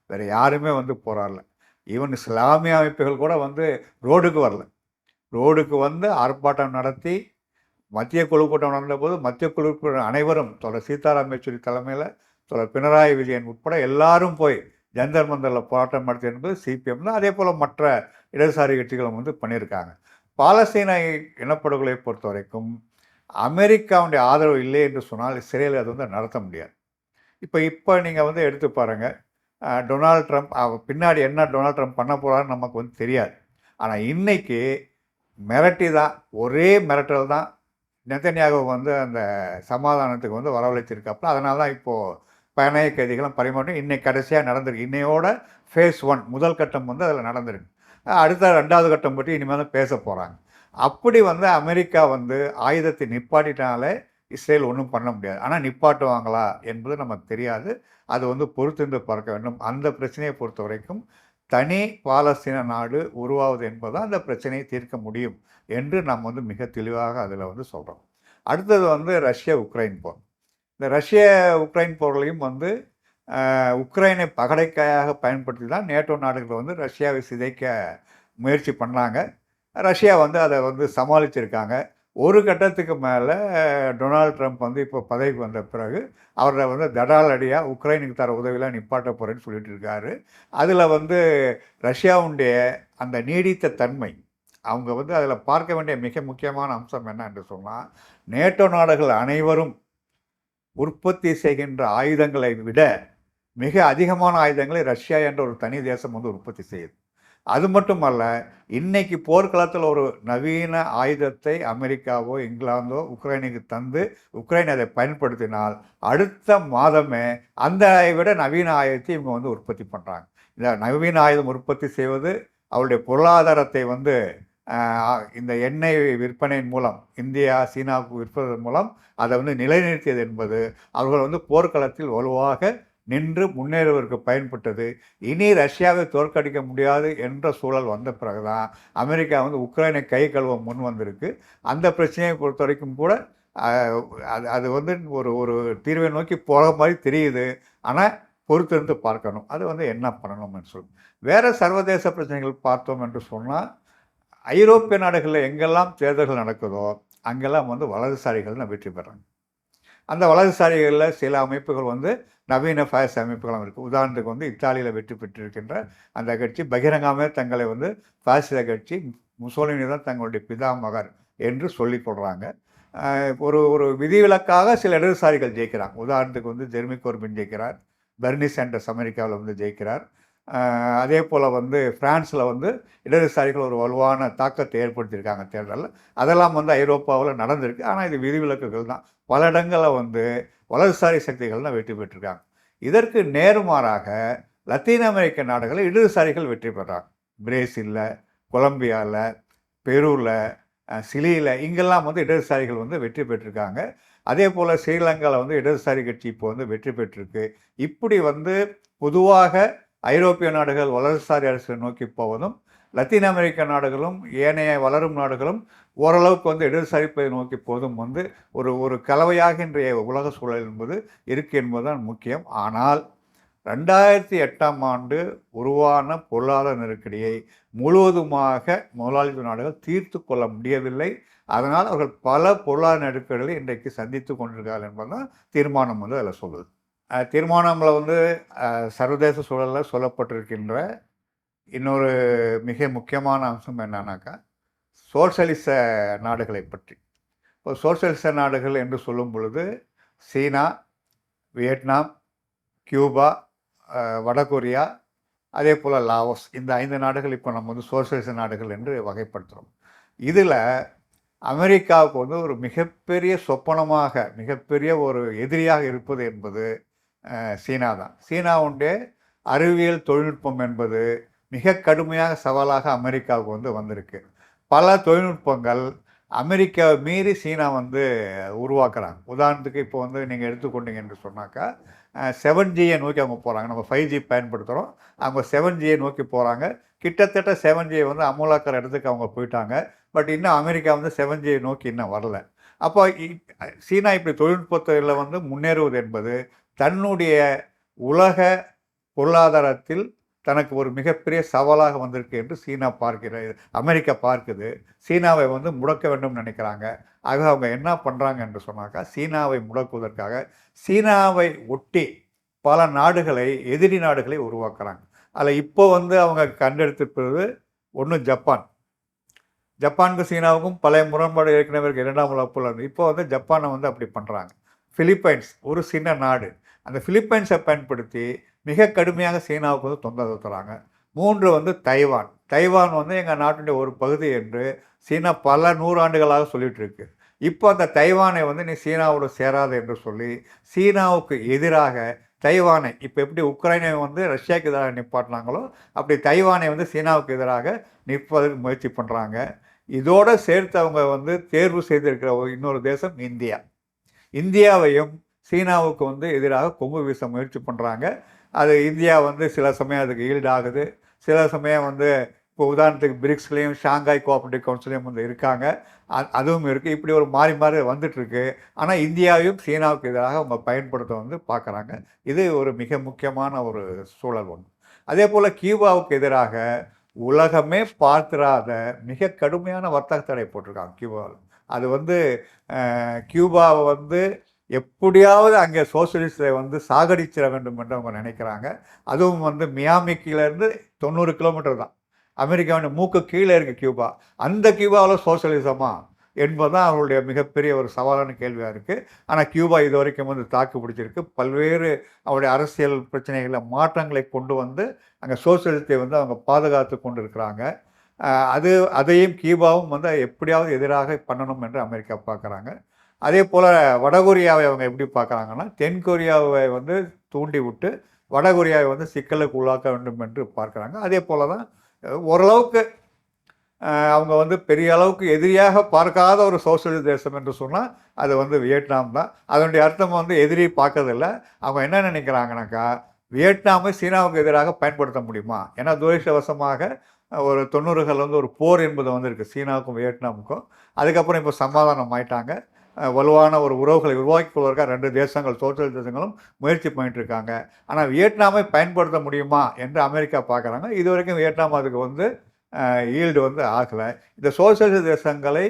வேறு யாருமே வந்து போராடல. ஈவன் இஸ்லாமிய அமைப்புகள் கூட வந்து ரோடுக்கு வரல. ரோடுக்கு வந்து ஆர்ப்பாட்டம் நடத்தி மத்திய குழு கூட்டம் நடந்தபோது மத்திய குழு அனைவரும் சீதாராம் யெச்சூரி தலைமையில் பினராயி விஜயன் உட்பட எல்லாரும் போய் ஜந்தர் மந்தரில் போராட்டம் நடத்தி என்பது சிபிஎம் தான். அதே போல் மற்ற இடதுசாரி கட்சிகளும் வந்து பண்ணியிருக்காங்க. பாலஸ்தீன இனப்படுகொலை பொறுத்த வரைக்கும் அமெரிக்காவுடைய ஆதரவு இல்லை என்று சொன்னால் இஸ்ரேல் அது வந்து நடத்த முடியாது. இப்போ நீங்கள் வந்து எடுத்து பாருங்கள், டொனால்ட் ட்ரம்ப் பின்னாடி என்ன டொனால்ட் ட்ரம்ப் பண்ண போகிறான்னு நமக்கு வந்து தெரியாது. ஆனால் இன்னைக்கு மிரட்டி தான், ஒரே மிரட்டல் தான் நெத்தன்யாகு வந்து அந்த சமாதானத்துக்கு வந்து வரவழைச்சிருக்காப்புல. அதனால தான் இப்போது பிணைய கைதிகளும் பரிமாற்றம் இன்னைக்கு கடைசியாக நடந்திருக்கு. இன்னையோட ஃபேஸ் 1 முதல் கட்டம் வந்து அதில் நடந்திருக்கு. அடுத்த 2வது கட்டம் பற்றி இனிமேல் தான் பேச போகிறாங்க. அப்படி வந்து அமெரிக்கா வந்து ஆயுதத்தை நிப்பாட்டினாலே இஸ்ரேல் ஒன்றும் பண்ண முடியாது. ஆனால் நிப்பாட்டுவாங்களா என்பது நமக்கு தெரியாது. அது வந்து பொறுத்திருந்து பார்க்க வேண்டும். அந்த பிரச்சனையை பொறுத்த வரைக்கும் தனி பாலஸ்தீன நாடு உருவாவது என்பதுதான் அந்த பிரச்சனையை தீர்க்க முடியும் என்று நாம் வந்து மிக தெளிவாக அதில் வந்து சொல்கிறோம். அடுத்தது வந்து ரஷ்ய உக்ரைன் போர். இந்த ரஷ்ய உக்ரைன் போர்லையும் வந்து உக்ரைனை பகடைக்காயாக பயன்படுத்தி தான் நேட்டோ நாடுகள் வந்து ரஷ்யாவை சிதைக்க முயற்சி பண்ணாங்க. ரஷ்யா வந்து அதை வந்து சமாளிச்சிருக்காங்க. ஒரு கட்டத்துக்கு மேலே டொனால்ட் ட்ரம்ப் வந்து இப்போ பதவிக்கு வந்த பிறகு அவரை வந்து தடாலடியாக உக்ரைனுக்கு தர உதவியெல்லாம் நிப்பாட்ட போகிறேன்னு சொல்லிட்டு இருக்காரு. அதில் வந்து ரஷ்யாவுடைய அந்த நீடித்த தன்மை, அவங்க வந்து அதில் பார்க்க வேண்டிய மிக முக்கியமான அம்சம் என்ன என்று சொன்னால், நேட்டோ நாடுகள் அனைவரும் உற்பத்தி செய்கின்ற ஆயுதங்களை விட மிக அதிகமான ஆயுதங்களை ரஷ்யா என்ற ஒரு தனி தேசம் வந்து உற்பத்தி செய்யுது. அது மட்டுமல்ல, இன்னைக்கு போர்க்களத்தில் ஒரு நவீன ஆயுதத்தை அமெரிக்காவோ இங்கிலாந்தோ உக்ரைனுக்கு தந்து உக்ரைன் அதை பயன்படுத்தினால் அடுத்த மாதமே அந்த விட நவீன ஆயுதத்தை இவங்க வந்து உற்பத்தி பண்ணுறாங்க. இந்த நவீன ஆயுதம் உற்பத்தி செய்வது அவருடைய பொருளாதாரத்தை வந்து இந்த எண்ணெய் விற்பனையின் மூலம் இந்தியா சீனாவுக்கு விற்பதன் மூலம் அதை வந்து நிலைநிறுத்தியது என்பது அவர்கள் வந்து போர்க்களத்தில் வலுவாக நின்று முன்னேறுவதற்கு பயன்பட்டது. இனி ரஷ்யாவை தோற்கடிக்க முடியாது என்ற சூழல் வந்த பிறகுதான் அமெரிக்கா வந்து உக்ரைனை கை கழுவ முன் வந்திருக்கு. அந்த பிரச்சனையை பொறுத்த வரைக்கும் கூட அது வந்து ஒரு தீர்வை நோக்கி போகிற மாதிரி தெரியுது. ஆனால் பொறுத்திருந்து பார்க்கணும், அது வந்து என்ன பண்ணணும்னு சொல்லி. வேறு சர்வதேச பிரச்சனைகள் பார்த்தோம் என்று சொன்னால், ஐரோப்பிய நாடுகளில் எங்கெல்லாம் தேர்தல்கள் நடக்குதோ அங்கெல்லாம் வந்து வலதுசாரிகள் வெற்றி பெறாங்க. அந்த வலதுசாரிகளில் சில அமைப்புகள் வந்து நவீன பாசிச அமைப்புகளும் இருக்குது. உதாரணத்துக்கு வந்து இத்தாலியில் வெற்றி பெற்றிருக்கின்ற அந்த கட்சி பகிரங்கமே தங்களை வந்து பாசிச கட்சி, முசோலினி தான் தங்களுடைய பிதாமகர் என்று சொல்லி கொள்கிறாங்க. ஒரு விதிவிலக்காக சில இடதுசாரிகள் ஜெயிக்கிறாங்க. உதாரணத்துக்கு வந்து ஜெர்மி கோர்பின் ஜெயிக்கிறார், பெர்னி சாண்டர்ஸ் அமெரிக்காவில் வந்து ஜெயிக்கிறார். அதே போல் வந்து ஃப்ரான்ஸில் வந்து இடதுசாரிகள் ஒரு வலுவான தாக்கத்தை ஏற்படுத்தியிருக்காங்க தேர்தலில். அதெல்லாம் வந்து ஐரோப்பாவில் நடந்திருக்கு. ஆனால் இது விதிவிலக்குகள் தான். பல இடங்களில் வந்து வலதுசாரி சக்திகள் தான் வெற்றி பெற்றிருக்காங்க. இதற்கு நேர்மாறாக லத்தீன் அமெரிக்க நாடுகளில் இடதுசாரிகள் வெற்றி பெறாங்க. பிரேசிலில், கொலம்பியாவில், பெருவில், சிலியில் இங்கெல்லாம் வந்து இடதுசாரிகள் வந்து வெற்றி பெற்றிருக்காங்க. அதே போல் ஸ்ரீலங்காவில் வந்து இடதுசாரி கட்சி இப்போ வந்து வெற்றி பெற்றிருக்கு. இப்படி வந்து பொதுவாக ஐரோப்பிய நாடுகள் வலதுசாரி அரசை நோக்கி போவதும், லத்தீன் அமெரிக்க நாடுகளும் ஏனைய வளரும் நாடுகளும் ஓரளவுக்கு வந்து இடதுசாரிப்பை நோக்கி போவதும் வந்து ஒரு கலவையாக இன்றைய உலக சூழல் என்பது இருக்குது என்பதுதான் முக்கியம். ஆனால் 2008ஆம் ஆண்டு உருவான பொருளாதார நெருக்கடியை முழுவதுமாக முதலாளித்துவ நாடுகள் தீர்த்து கொள்ள முடியவில்லை. அதனால் அவர்கள் பல பொருளாதார நெருக்கடிகளை இன்றைக்கு சந்தித்து கொண்டிருக்கிறார்கள் என்பதுதான் தீர்மானம் வந்து அதில் சொல்லுது. தீர்மானம்ல வந்து சர்வதேச சூழலில் சொல்லப்பட்டிருக்கின்ற இன்னொரு மிக முக்கியமான அம்சம் என்னன்னாக்கா, சோஷலிச நாடுகளை பற்றி. இப்போ சோஷலிச நாடுகள் என்று சொல்லும் பொழுது சீனா, வியட்நாம், கியூபா, வடகொரியா, அதே போல் லாவோஸ், இந்த 5 நாடுகள் இப்போ நம்ம வந்து சோஷலிச நாடுகள் என்று வகைப்படுத்துகிறோம். இதில் அமெரிக்காவுக்கு வந்து ஒரு மிகப்பெரிய சொப்பனமாக, மிகப்பெரிய ஒரு எதிரியாக இருப்பது என்பது சீனா தான். சீனாவுடைய அறிவியல் தொழில்நுட்பம் என்பது மிக கடுமையாக சவாலாக அமெரிக்காவுக்கு வந்து வந்திருக்கு. பல தொழில்நுட்பங்கள் அமெரிக்காவை மீறி சீனா வந்து உருவாக்குறாங்க. உதாரணத்துக்கு இப்போ வந்து நீங்கள் எடுத்துக்கொண்டீங்க என்று சொன்னாக்கா 7Gயை நோக்கி அவங்க போகிறாங்க. நம்ம 5G பயன்படுத்துகிறோம், அவங்க 7Gயை நோக்கி போகிறாங்க. கிட்டத்தட்ட 7Gயை வந்து அமலாக்கிற இடத்துக்கு அவங்க போயிட்டாங்க. பட் இன்னும் அமெரிக்கா வந்து 7Gயை நோக்கி இன்னும் வரல. அப்போ சீனா இப்படி தொழில்நுட்பத்தில் வந்து முன்னேறுவது என்பது தன்னுடைய உலக பொருளாதாரத்தில் தனக்கு ஒரு மிகப்பெரிய சவாலாக வந்திருக்கு என்று சீனா பார்க்கிறது, அமெரிக்கா பார்க்குது. சீனாவை வந்து முடக்க வேண்டும் நினைக்கிறாங்க. ஆக அவங்க என்ன பண்ணுறாங்க என்று சொன்னாக்கா, சீனாவை முடக்குவதற்காக சீனாவை ஒட்டி பல நாடுகளை, எதிரி நாடுகளை உருவாக்குறாங்க. அதில் இப்போ வந்து அவங்க கண்டெடுத்திருப்பது ஒன்று ஜப்பான். ஜப்பானுக்கும் சீனாவுக்கும் பழைய முரண்பாடு ஏற்கனவே இருக்குது. 2ஆம் உலகப் போர் இருந்து இப்போ வந்து ஜப்பானை வந்து அப்படி பண்ணுறாங்க. பிலிப்பைன்ஸ் ஒரு சின்ன நாடு, அந்த பிலிப்பைன்ஸை பயன்படுத்தி மிக கடுமையாக சீனாவுக்கு வந்து தொந்தரவு தராங்க. 3 வந்து தைவான். தைவான் வந்து எங்கள் நாட்டுடைய ஒரு பகுதி என்று சீனா பல 100 ஆண்டுகளாக சொல்லிட்டு இருக்கு. இப்போ அந்த தைவானை வந்து நீ சீனாவோடு சேராது என்று சொல்லி சீனாவுக்கு எதிராக தைவானை, இப்போ எப்படி உக்ரைனை வந்து ரஷ்யாவுக்கு எதிராக நிப்பாட்டினாங்களோ அப்படி தைவானை வந்து சீனாவுக்கு எதிராக நிற்பதற்கு முயற்சி பண்ணுறாங்க. இதோடு சேர்த்து அவங்க வந்து தேர்வு செய்திருக்கிற இன்னொரு தேசம் இந்தியா. இந்தியாவையும் சீனாவுக்கு வந்து எதிராக கொம்பு வீச முயற்சி பண்ணுறாங்க. அது இந்தியா வந்து சில சமயம் அதுக்கு ஈல்டாகுது, சில சமயம் வந்து இப்போ உதாரணத்துக்கு பிரிக்ஸ்லேயும் ஷாங்காய் கோஆப்ரேட்டிவ் கவுன்சிலையும் வந்து இருக்காங்க, அதுவும் இருக்குது. இப்படி ஒரு மாறி மாறி வந்துட்டுருக்கு. ஆனால் இந்தியாவையும் சீனாவுக்கு எதிராக அவங்க பயன்படுத்த வந்து பார்க்குறாங்க. இது ஒரு மிக முக்கியமான ஒரு சூழல் ஒன்று. அதே போல் கியூபாவுக்கு எதிராக உலகமே பார்த்திராத மிக கடுமையான வர்த்தக தடை போட்டிருக்காங்க கியூபாவில். அது வந்து கியூபாவை வந்து எப்படியாவது அங்கே சோசியலிஸ்டை வந்து சாகடிச்சிட வேண்டும் என்று அவங்க நினைக்கிறாங்க. அதுவும் வந்து மியாமிக்கிலேருந்து 90 கிலோமீட்டர் தான், அமெரிக்காவின் மூக்கு கீழே இருக்குது கியூபா. அந்த கியூபாவில் சோசியலிசமா என்பது தான் அவங்களுடைய மிகப்பெரிய ஒரு சவாலான கேள்வியாக இருக்குது. ஆனால் கியூபா இது வரைக்கும் வந்து தாக்கு பிடிச்சிருக்கு. பல்வேறு அவருடைய அரசியல் பிரச்சனைகளில் மாற்றங்களை கொண்டு வந்து அங்கே சோசியலிசத்தை வந்து அவங்க பாதுகாத்து கொண்டு இருக்கிறாங்க. அதையும் கியூபாவும் வந்து எப்படியாவது எதிராக பண்ணணும் என்று அமெரிக்கா பார்க்குறாங்க. அதே போல் வடகொரியாவை அவங்க எப்படி பார்க்குறாங்கன்னா, தென்கொரியாவை வந்து தூண்டி விட்டு வடகொரியாவை வந்து சிக்கலுக்கு உள்ளாக்க வேண்டும் என்று பார்க்குறாங்க. அதே போல் தான் ஓரளவுக்கு அவங்க வந்து பெரிய அளவுக்கு எதிரியாக பார்க்காத ஒரு சோசியலிச தேசம் என்று சொன்னால் அது வந்து வியட்நாம் தான். அதனுடைய அர்த்தம் வந்து எதிரி பார்க்கறதில்ல. அவங்க என்ன நினைக்கிறாங்கனாக்கா, வியட்நாமை சீனாவுக்கு எதிராக பயன்படுத்த முடியுமா? ஏன்னா துரதிர்ஷ்டவசமாக ஒரு 90கள் வந்து ஒரு போர் என்பது வந்திருக்கு சீனாவுக்கும் வியட்நாமுக்கும். அதுக்கப்புறம் இப்போ சமாதானம் ஆயிட்டாங்க. வலுவான ஒரு உறவுகளை உருவாக்கி கொள்வதற்காக 2 தேசங்கள், சோசியல் தேசங்களும் முயற்சி பண்ணிட்டு இருக்காங்க. ஆனால் வியட்நாமை பயன்படுத்த முடியுமா என்று அமெரிக்கா பார்க்குறாங்க. இது வரைக்கும் வியட்நாம் அதுக்கு வந்து ஈல்டு வந்து ஆகலை. இந்த சோசியலிச தேசங்களை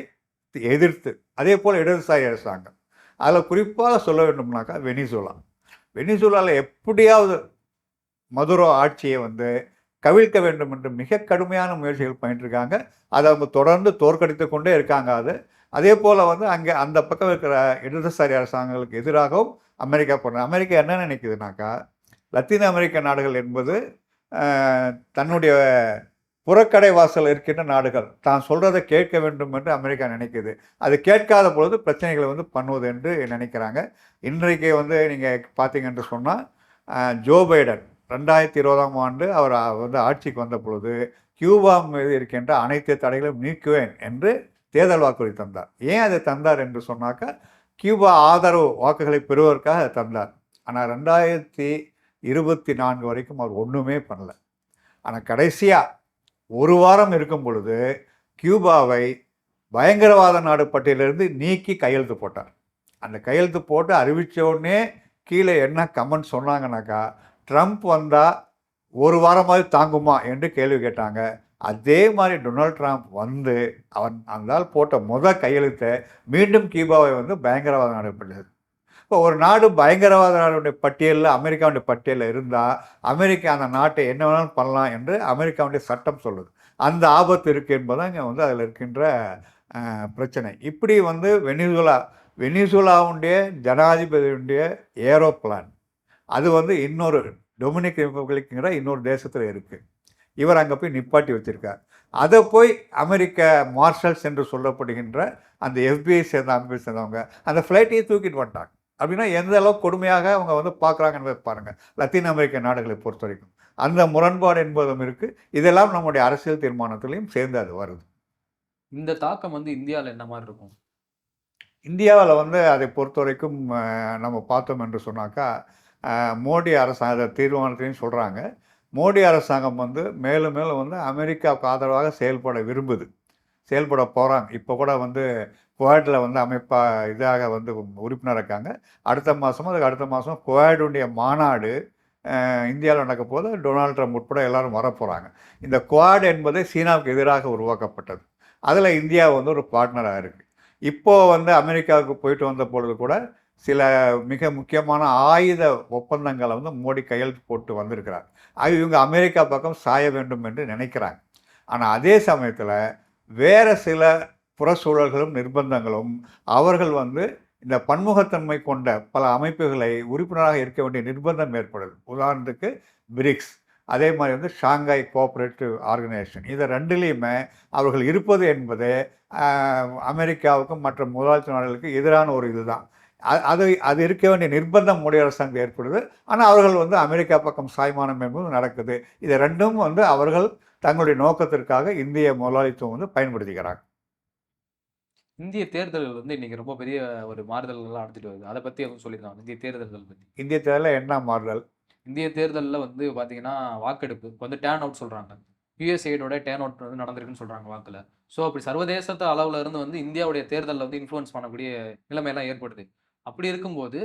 எதிர்த்து அதே போல் இடதுசாரி அரசாங்கம், அதில் குறிப்பாக சொல்ல வேண்டும்னாக்கா வெனிசுலாவில் எப்படியாவது மதுரோ ஆட்சியை வந்து கவிழ்க்க வேண்டும் என்று மிக கடுமையான முயற்சிகள் பண்ணிட்டுருக்காங்க. அதை அவங்க தொடர்ந்து தோற்கடித்து கொண்டே இருக்காங்க. அதே போல் வந்து அங்கே அந்த பக்கம் இருக்கிற இடதுசாரி அரசாங்கங்களுக்கு எதிராகவும் அமெரிக்கா பண்ணுறாங்க. அமெரிக்கா என்ன நினைக்குதுனாக்கா, லத்தீன் அமெரிக்க நாடுகள் என்பது தன்னுடைய புறக்கடை வாசல் இருக்கின்ற நாடுகள், தான் சொல்கிறதை கேட்க வேண்டும் என்று அமெரிக்கா நினைக்குது. அது கேட்காத பொழுது பிரச்சனைகளை வந்து பண்ணுவது என்று நினைக்கிறாங்க. இன்றைக்கு வந்து நீங்கள் பார்த்தீங்க என்று சொன்னால் ஜோ பைடன் 2020ஆம் ஆண்டு அவர் வந்து ஆட்சிக்கு வந்த பொழுது கியூபா மீது இருக்கின்ற அனைத்து தடைகளையும் நீக்குவேன் என்று தேர்தல் வாக்குறுதி தந்தார். ஏன் அதை தந்தார் என்று சொன்னாக்கா, கியூபா ஆதரவு வாக்குகளை பெறுவதற்காக அதை தந்தார். ஆனால் 2024 வரைக்கும் அவர் ஒன்றுமே பண்ணல. ஆனால் கடைசியாக ஒரு வாரம் இருக்கும் பொழுது கியூபாவை பயங்கரவாத நாடு பட்டியலிருந்து நீக்கி கையெழுத்து போட்டார். அந்த கையெழுத்து போட்டு அறிவித்த உடனே கீழே என்ன கமெண்ட் சொன்னாங்கன்னாக்கா, ட்ரம்ப் வந்தால் ஒரு வாரமாவது தாங்குமா என்று கேள்வி கேட்டாங்க. அதே மாதிரி டொனால்ட் ட்ரம்ப் வந்து அவன் அந்த போட்ட கையெழுத்தை மீண்டும் கியூபாவை வந்து பயங்கரவாத நாடு பட்டியல். இப்போ ஒரு நாடு பயங்கரவாத நாடுடைய பட்டியலில் அமெரிக்காவுடைய பட்டியலில் இருந்தால் அமெரிக்கா அந்த நாட்டை என்ன வேணாலும் பண்ணலாம் என்று அமெரிக்காவுடைய சட்டம் சொல்லுது. அந்த ஆபத்து இருக்குது என்பதுதான் இங்கே வந்து அதில் இருக்கின்ற பிரச்சனை. இப்படி வந்து வெனிசுலாவுடைய ஜனாதிபதியுடைய ஏரோப்ளான் அது வந்து இன்னொரு டொமினிக் ரிப்பப்ளிக்ங்கிற இன்னொரு தேசத்தில் இருக்குது. இவர் அங்கே போய் நிப்பாட்டி வச்சுருக்கார். அதை போய் அமெரிக்க மார்ஷல்ஸ் என்று சொல்லப்படுகின்ற அந்த FBI சேர்ந்தவங்க அந்த ஃப்ளைட்டையே தூக்கிட்டு வந்துட்டாங்க. அப்படின்னா எந்த அளவுக்கு கொடுமையாக அவங்க வந்து பார்க்குறாங்கன்னு பாருங்கள். லத்தீன் அமெரிக்க நாடுகளை பொறுத்த வரைக்கும் அந்த முரண்பாடு என்பதும் இருக்குது. இதெல்லாம் நம்முடைய அரசியல் தீர்மானத்திலையும் சேர்ந்து அது வருது. இந்த தாக்கம் வந்து இந்தியாவில் என்ன மாதிரி இருக்கும்? இந்தியாவில் வந்து அதை பொறுத்த வரைக்கும் நம்ம பார்த்தோம் என்று சொன்னாக்கா, மோடி அரசாங்க தீர்மானத்திலையும் சொல்கிறாங்க. மோடி அரசாங்கம் வந்து மேலும் மேலும் வந்து அமெரிக்காவுக்கு ஆதரவாக செயல்பட போகிறாங்க. இப்போ கூட வந்து குவாடில் வந்து இதாக வந்து உறுப்பினர் இருக்காங்க. அதுக்கு அடுத்த மாதம் குவாடுடைய மாநாடு இந்தியாவில் நடக்க போது டொனால்ட் ட்ரம்ப் உட்பட எல்லாரும் வரப்போகிறாங்க. இந்த குவாட் என்பது சீனாவுக்கு எதிராக உருவாக்கப்பட்டது. அதில் இந்தியா வந்து ஒரு பார்ட்னராக இருக்குது. இப்போது வந்து அமெரிக்காவுக்கு போயிட்டு வந்த பொழுது கூட சில மிக முக்கியமான ஆயுத ஒப்பந்தங்களை வந்து மோடி கையெழுத்து போட்டு வந்திருக்கிறார். இவங்க அமெரிக்கா பக்கம் சாய வேண்டும் என்று நினைக்கிறாங்க. ஆனால் அதே சமயத்தில் வேறு சில புறச்சூழல்களும் நிர்பந்தங்களும் அவர்கள் வந்து இந்த பன்முகத்தன்மை கொண்ட பல அமைப்புகளை உறுப்பினராக இருக்க வேண்டிய நிர்பந்தம் ஏற்படுது. உதாரணத்துக்கு பிரிக்ஸ், அதே மாதிரி வந்து ஷாங்காய் கோஆப்ரேட்டிவ் ஆர்கனைசேஷன், இதை ரெண்டுலேயுமே அவர்கள் இருப்பது என்பது அமெரிக்காவுக்கும் மற்ற முதலாளித்த நாடுகளுக்கு எதிரான ஒரு இதுதான். அது இருக்க வேண்டிய நிர்பந்தம் மோடி அரசாங்கம் ஏற்படுது. ஆனால் அவர்கள் வந்து அமெரிக்கா பக்கம் சாய்மானம் என்பது நடக்குது. இது ரெண்டும் வந்து அவர்கள் தங்களுடைய நோக்கத்திற்காக இந்திய முதலாளித்துவம் வந்து பயன்படுத்திக்கிறாங்க. இந்திய தேர்தல்கள் வந்து இன்னைக்கு ரொம்ப பெரிய ஒரு மாறுதல்கள்லாம் நடத்திட்டு வருது. அதை பற்றி எதுவும் சொல்லியிருக்காங்க இந்திய தேர்தல்கள் பற்றி? இந்திய தேர்தலில் என்ன மாறுதல்? இந்திய தேர்தலில் வந்து பார்த்தீங்கன்னா வாக்கெடுப்பு வந்து டேர்ன் அவுட் சொல்கிறாங்க. யுஎஸ்ஏடோட டேர்ன் அவுட் வந்து நடந்திருக்குன்னு சொல்கிறாங்க வாக்கில். ஸோ அப்படி சர்வதேச அளவில் இருந்து வந்து இந்தியாவுடைய தேர்தலில் வந்து இன்ஃப்ளூயன்ஸ் பண்ணக்கூடிய நிலைமையெல்லாம் ஏற்படுது. அப்படி இருக்கும்போது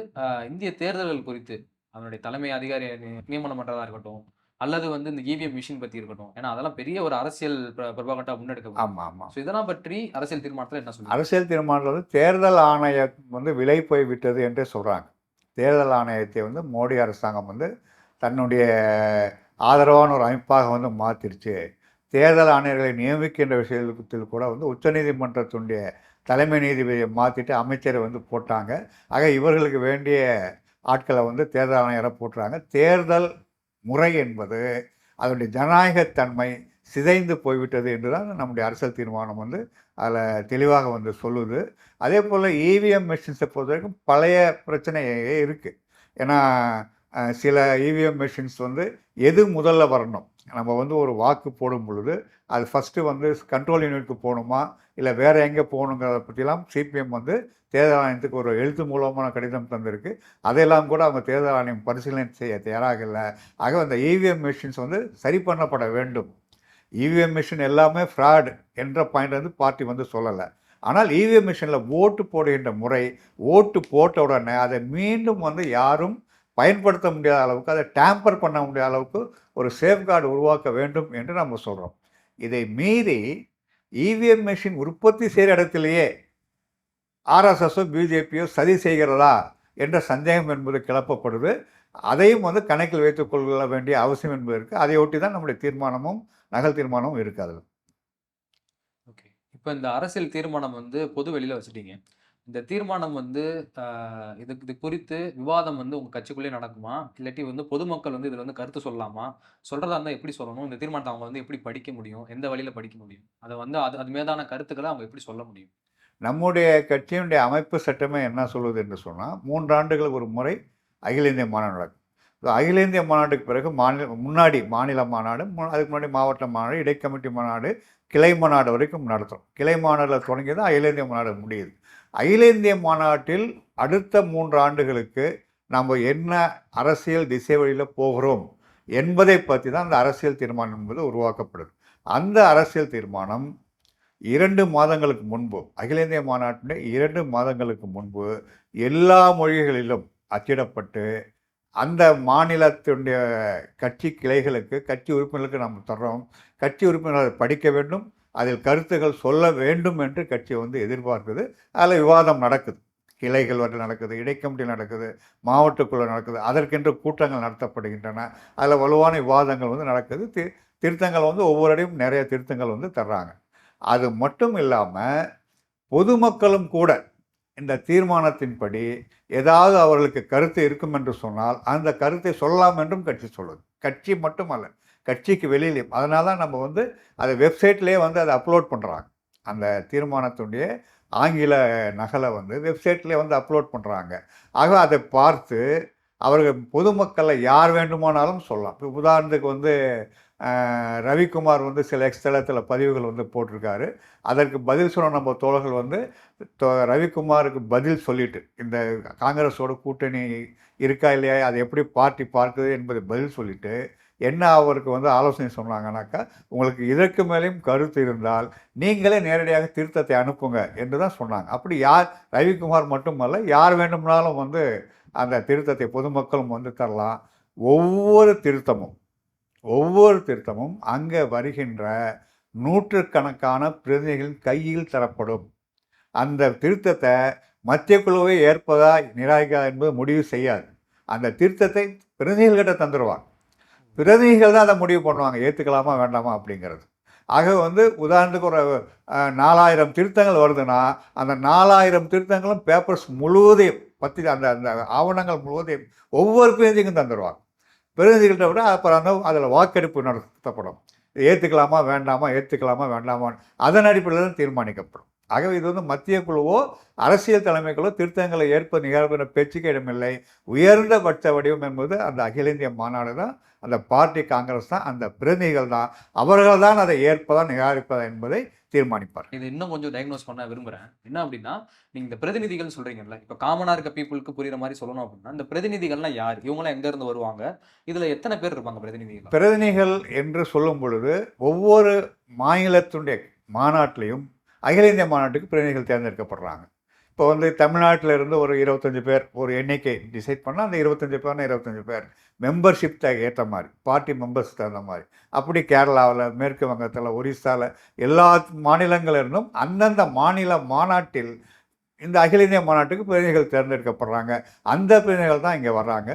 இந்திய தேர்தல்கள் குறித்து அதனுடைய தலைமை அதிகாரி நியமனம் பண்ணுறதா இருக்கட்டும், அல்லது வந்து இந்த இவிஎம் மிஷின் பற்றி இருக்கட்டும், ஏன்னா அதெல்லாம் பெரிய ஒரு அரசியல் பிரபாகண்டா முன்னெடுக்க. ஆமாம். ஸோ இதெல்லாம் பற்றி அரசியல் தீர்மானத்தில் என்ன சொல்லுங்கள்? அரசியல் தீர்மானத்தில் வந்து தேர்தல் ஆணையம் வந்து விலை போய் விட்டது என்றே சொல்கிறாங்க. தேர்தல் ஆணையத்தை வந்து மோடி அரசாங்கம் வந்து தன்னுடைய ஆதரவான ஒரு அமைப்பாக வந்து மாற்றிருச்சு. தேர்தல் ஆணையர்களை நியமிக்கின்ற விஷயத்தில் கூட வந்து உச்சநீதிமன்றத்தினுடைய தலைமை நீதிபதியை மாற்றிட்டு அமைச்சரை வந்து போட்டாங்க. ஆக இவர்களுக்கு வேண்டிய ஆட்களை வந்து தேர்தல் ஆணையரை போட்டுறாங்க. தேர்தல் முறை என்பது அதனுடைய ஜனநாயகத்தன்மை சிதைந்து போய்விட்டது என்று தான் நம்முடைய அரசியல் தீர்மானம் வந்து அதில் தெளிவாக வந்து சொல்லுது. அதே போல் இவிஎம் மிஷின்ஸை பொறுத்த வரைக்கும் பழைய பிரச்சனையே இருக்குது. ஏன்னா சில இவிஎம் மிஷின்ஸ் வந்து எது முதல்ல வரணும், நம்ம வந்து ஒரு வாக்கு போடும் பொழுது அது ஃபஸ்ட்டு வந்து கண்ட்ரோல் யூனிட்க்கு போகணுமா இல்லை வேறு எங்கே போகணுங்கிறத பற்றிலாம் சிபிஎம் வந்து தேர்தல் ஆணையத்துக்கு ஒரு எழுத்து மூலமான கடிதம் தந்திருக்கு. அதையெல்லாம் கூட அவங்க தேர்தல் ஆணையம் பரிசீலனை செய்ய தயாராக இல்லை. ஆக அந்த இவிஎம் மிஷின்ஸ் வந்து சரி பண்ணப்பட வேண்டும். இவிஎம் மிஷின் எல்லாமே ஃப்ராட் என்ற பாயிண்ட் வந்து பார்ட்டி வந்து சொல்லலை. ஆனால் இவிஎம் மிஷினில் ஓட்டு போடுகின்ற முறை, ஓட்டு போட்ட உடனே அதை மீண்டும் வந்து யாரும் பயன்படுத்த முடியாத அளவுக்கு, அதை டேம்பர் பண்ண முடியாத அளவுக்கு ஒரு சேஃப்கார்டு உருவாக்க வேண்டும் என்று நம்ம சொல்கிறோம். இதை மீறி இவிஎம் மிஷின் உற்பத்தி செய்கிற இடத்திலேயே ஆர்எஸ்எஸோ பிஜேபியோ சதி செய்கிறதா என்ற சந்தேகம் என்பது கிளப்பப்படுது. அதையும் வந்து கணக்கில் வைத்துக் கொள்ள வேண்டிய அவசியம் என்பது இருக்குது. அதை ஒட்டி தான் நம்முடைய தீர்மானமும் நகல் தீர்மானமும் இருக்காது. ஓகே, இப்போ இந்த அரசியல் தீர்மானம் வந்து பொது வெளியில் வச்சுட்டீங்க. இந்த தீர்மானம் வந்து இது குறித்து விவாதம் வந்து உங்கள் கட்சிக்குள்ளேயே நடக்குமா, இல்லாட்டி வந்து பொதுமக்கள் வந்து இதில் வந்து கருத்து சொல்லலாமா? சொல்கிறதா இருந்தால் எப்படி சொல்லணும்? இந்த தீர்மானத்தை அவங்க வந்து எப்படி படிக்க முடியும்? எந்த வழியில் படிக்க முடியும்? அதை வந்து அது மீதான கருத்துக்களை அவங்க எப்படி சொல்ல முடியும்? நம்முடைய கட்சியினுடைய அமைப்பு சட்டமே என்ன சொல்வது என்று சொன்னால், 3 ஆண்டுகளுக்கு ஒரு முறை அகில இந்திய மாநாடு நடக்கும். அகில இந்திய மாநாட்டுக்கு பிறகு முன்னாடி மாநில மாநாடு, அதுக்கு முன்னாடி மாவட்ட மாநாடு, இடைக்கமிட்டி மாநாடு, கிளை மாநாடு வரைக்கும் நடத்தும். கிளை மாநாட்டில் தொடங்கி தான் அகில இந்திய மாநாடு முடியுது. அகில இந்திய மாநாட்டில் அடுத்த 3 ஆண்டுகளுக்கு நம்ம என்ன அரசியல் திசை வழியில் போகிறோம் என்பதை பற்றி தான் அந்த அரசியல் தீர்மானம் என்பது உருவாக்கப்படுது. அந்த அரசியல் தீர்மானம் 2 மாதங்களுக்கு முன்பு, அகில இந்திய மாநாட்டின் 2 மாதங்களுக்கு முன்பு எல்லா மொழிகளிலும் அச்சிடப்பட்டு அந்த மாநிலத்தினுடைய கட்சி கிளைகளுக்கு, கட்சி உறுப்பினர்களுக்கு நம்ம தர்றோம். கட்சி உறுப்பினர்கள் படிக்க வேண்டும், அதில் கருத்துக்கள் சொல்ல வேண்டும் என்று கட்சி வந்து எதிர்பார்க்குது. அதில் விவாதம் நடக்குது. கிளைகள் வரை நடக்குது, இடைக்கமிட்டியில் நடக்குது, மாவட்டக்குள்ள நடக்குது, அதற்கென்று கூட்டங்கள் நடத்தப்படுகின்றன. அதில் வலுவான விவாதங்கள் வந்து நடக்குது. திருத்தங்கள் வந்து ஒவ்வொரு அடியும் நிறைய திருத்தங்கள் வந்து தர்றாங்க. அது மட்டும் இல்லாமல் பொதுமக்களும் கூட இந்த தீர்மானத்தின்படி ஏதாவது அவர்களுக்கு கருத்து இருக்கும் என்று சொன்னால் அந்த கருத்தை சொல்லலாம் என்றும் கட்சி சொல்லுது. கட்சி மட்டுமல்ல, கட்சிக்கு வெளியிலையும். அதனால தான் நம்ம வந்து அதை வெப்சைட்லேயே வந்து அதை அப்லோட் பண்ணுறாங்க. அந்த தீர்மானத்துடைய ஆங்கில நகலை வந்து வெப்சைட்லேயே வந்து அப்லோட் பண்ணுறாங்க. ஆக அதை பார்த்து அவர்கள் பொதுமக்களை யார் வேண்டுமானாலும் சொல்லலாம். இப்போ உதாரணத்துக்கு வந்து ரவிக்குமார் வந்து சில எக்ஸ்தலத்தில் பதிவுகள் வந்து போட்டிருக்காரு. அதற்கு பதில் சொன்ன நம்ம தோழர்கள் வந்து ரவிக்குமாருக்கு பதில் சொல்லிட்டு இந்த காங்கிரஸோட கூட்டணி இருக்கா இல்லையா, அதை எப்படி பார்ட்டி பார்க்குது என்பதை பதில் சொல்லிட்டு என்ன அவருக்கு வந்து ஆலோசனை சொன்னாங்கன்னாக்கா, உங்களுக்கு இதற்கு மேலேயும் கருத்து இருந்தால் நீங்களே நேரடியாக திருத்தத்தை அனுப்புங்க என்று தான் சொன்னாங்க. அப்படி யார் ரவிக்குமார் மட்டுமல்ல, யார் வேண்டும்னாலும் வந்து அந்த திருத்தத்தை பொதுமக்களும் வந்து தரலாம். ஒவ்வொரு திருத்தமும் அங்கே வருகின்ற நூற்றுக்கணக்கான பிரதிநிதிகளின் கையில் தரப்படும். அந்த திருத்தத்தை மத்திய குழுவை ஏற்பதா நிராகரிக்கா என்பது முடிவு செய்யாது. அந்த திருத்தத்தை பிரதிநிதிகள்கிட்ட தந்துடுவாங்க. பிரதிநிதிகள் தான் அதை முடிவு பண்ணுவாங்க, ஏற்றுக்கலாமா வேண்டாமா அப்படிங்கிறது. ஆக வந்து உதாரணத்துக்கு ஒரு 4000 திருத்தங்கள் வருதுன்னா அந்த 4000 திருத்தங்களும் பேப்பர்ஸ் முழுவதையும் பற்றி அந்த அந்த ஆவணங்கள் முழுவதையும் ஒவ்வொரு பிரதிநிதிக்கும் தந்துடுவாங்க. பிரதிநிதிகள்கிட்ட விட அப்புறம் அதில் வாக்கெடுப்பு நடத்தப்படும். ஏற்றுக்கலாமா வேண்டாமான்னு அதன் அடிப்படையில் தான் தீர்மானிக்கப்படும். ஆகவே இது வந்து மத்திய குழுவோ அரசியல் தலைமைகளோ திருத்தங்களை ஏற்பது நிகழ்வு பேச்சுக்கு இடமில்லை. உயர்ந்த பட்ச வடிவம் என்பது அந்த அகில இந்திய மாநாடு தான், அந்த பார்ட்டி காங்கிரஸ் தான், அந்த பிரதிநிதிகள் தான். அவர்கள் தான் அதை ஏற்பதா நிராகரிப்பதா என்பதை தீர்மானிப்பார். இது இன்னும் கொஞ்சம் டயக்னோஸ் பண்ண விரும்புகிறேன். என்ன அப்படின்னா, நீங்கள் இந்த பிரதிநிதிகள் சொல்கிறீங்கல்ல, இப்போ காமனாக இருக்க பீப்புளுக்கு புரிகிற மாதிரி சொல்லணும் அப்படின்னா, இந்த பிரதிநிதிகள்லாம் யார்? இவங்களாம் எங்கேருந்து வருவாங்க? இதில் எத்தனை பேர் இருப்பாங்க பிரதிநிதிகள்? பிரதிநிதிகள் என்று சொல்லும் பொழுது ஒவ்வொரு மாநிலத்துடைய மாநாட்டிலையும் அகில இந்திய மாநாட்டுக்கு பிரதிநிதிகள் தேர்ந்தெடுக்கப்படுறாங்க. இப்போ வந்து தமிழ்நாட்டில் இருந்து ஒரு 25 பேர் ஒரு எண்ணிக்கை டிசைட் பண்ணால் அந்த 25 பேர் மெம்பர்ஷிப் ஏற்ற மாதிரி, பார்ட்டி மெம்பர்ஸ் தகுந்த மாதிரி. அப்படி கேரளாவில், மேற்கு வங்கத்தில், ஒரிசாவில் எல்லா மாநிலங்களிலிருந்தும் அந்தந்த மாநில மாநாட்டில் இந்த அகில இந்திய மாநாட்டுக்கு பிரதிநிதிகள் தேர்ந்தெடுக்கப்படுறாங்க. அந்த பிரதிநிதிகள் தான் இங்கே வர்றாங்க.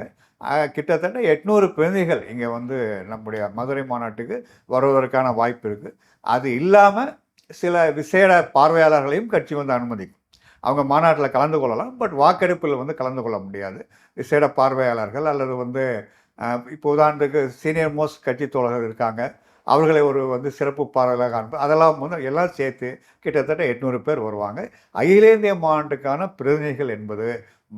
கிட்டத்தட்ட 800 பிரதிநிதிகள் இங்கே வந்து நம்முடைய மதுரை மாநாட்டுக்கு வருவதற்கான வாய்ப்பு இருக்குது. அது இல்லாமல் சில விசேட பார்வையாளர்களையும் கட்சி வந்து அனுமதிக்கும். அவங்க மாநாட்டில் கலந்து கொள்ளலாம், பட் வாக்கெடுப்பில் வந்து கலந்து கொள்ள முடியாது. விசேட பார்வையாளர்கள் அல்லது வந்து இப்போ உதாரணத்துக்கு சீனியர் மோஸ்ட் கட்சி தோழர்கள் இருக்காங்க, அவர்களை ஒரு வந்து சிறப்பு பார்வையாளராக அனுப்ப, அதெல்லாம் வந்து எல்லாம் சேர்த்து கிட்டத்தட்ட 800 பேர் வருவாங்க. அகில இந்திய மாநாட்டுக்கான பிரதிநிதிகள் என்பது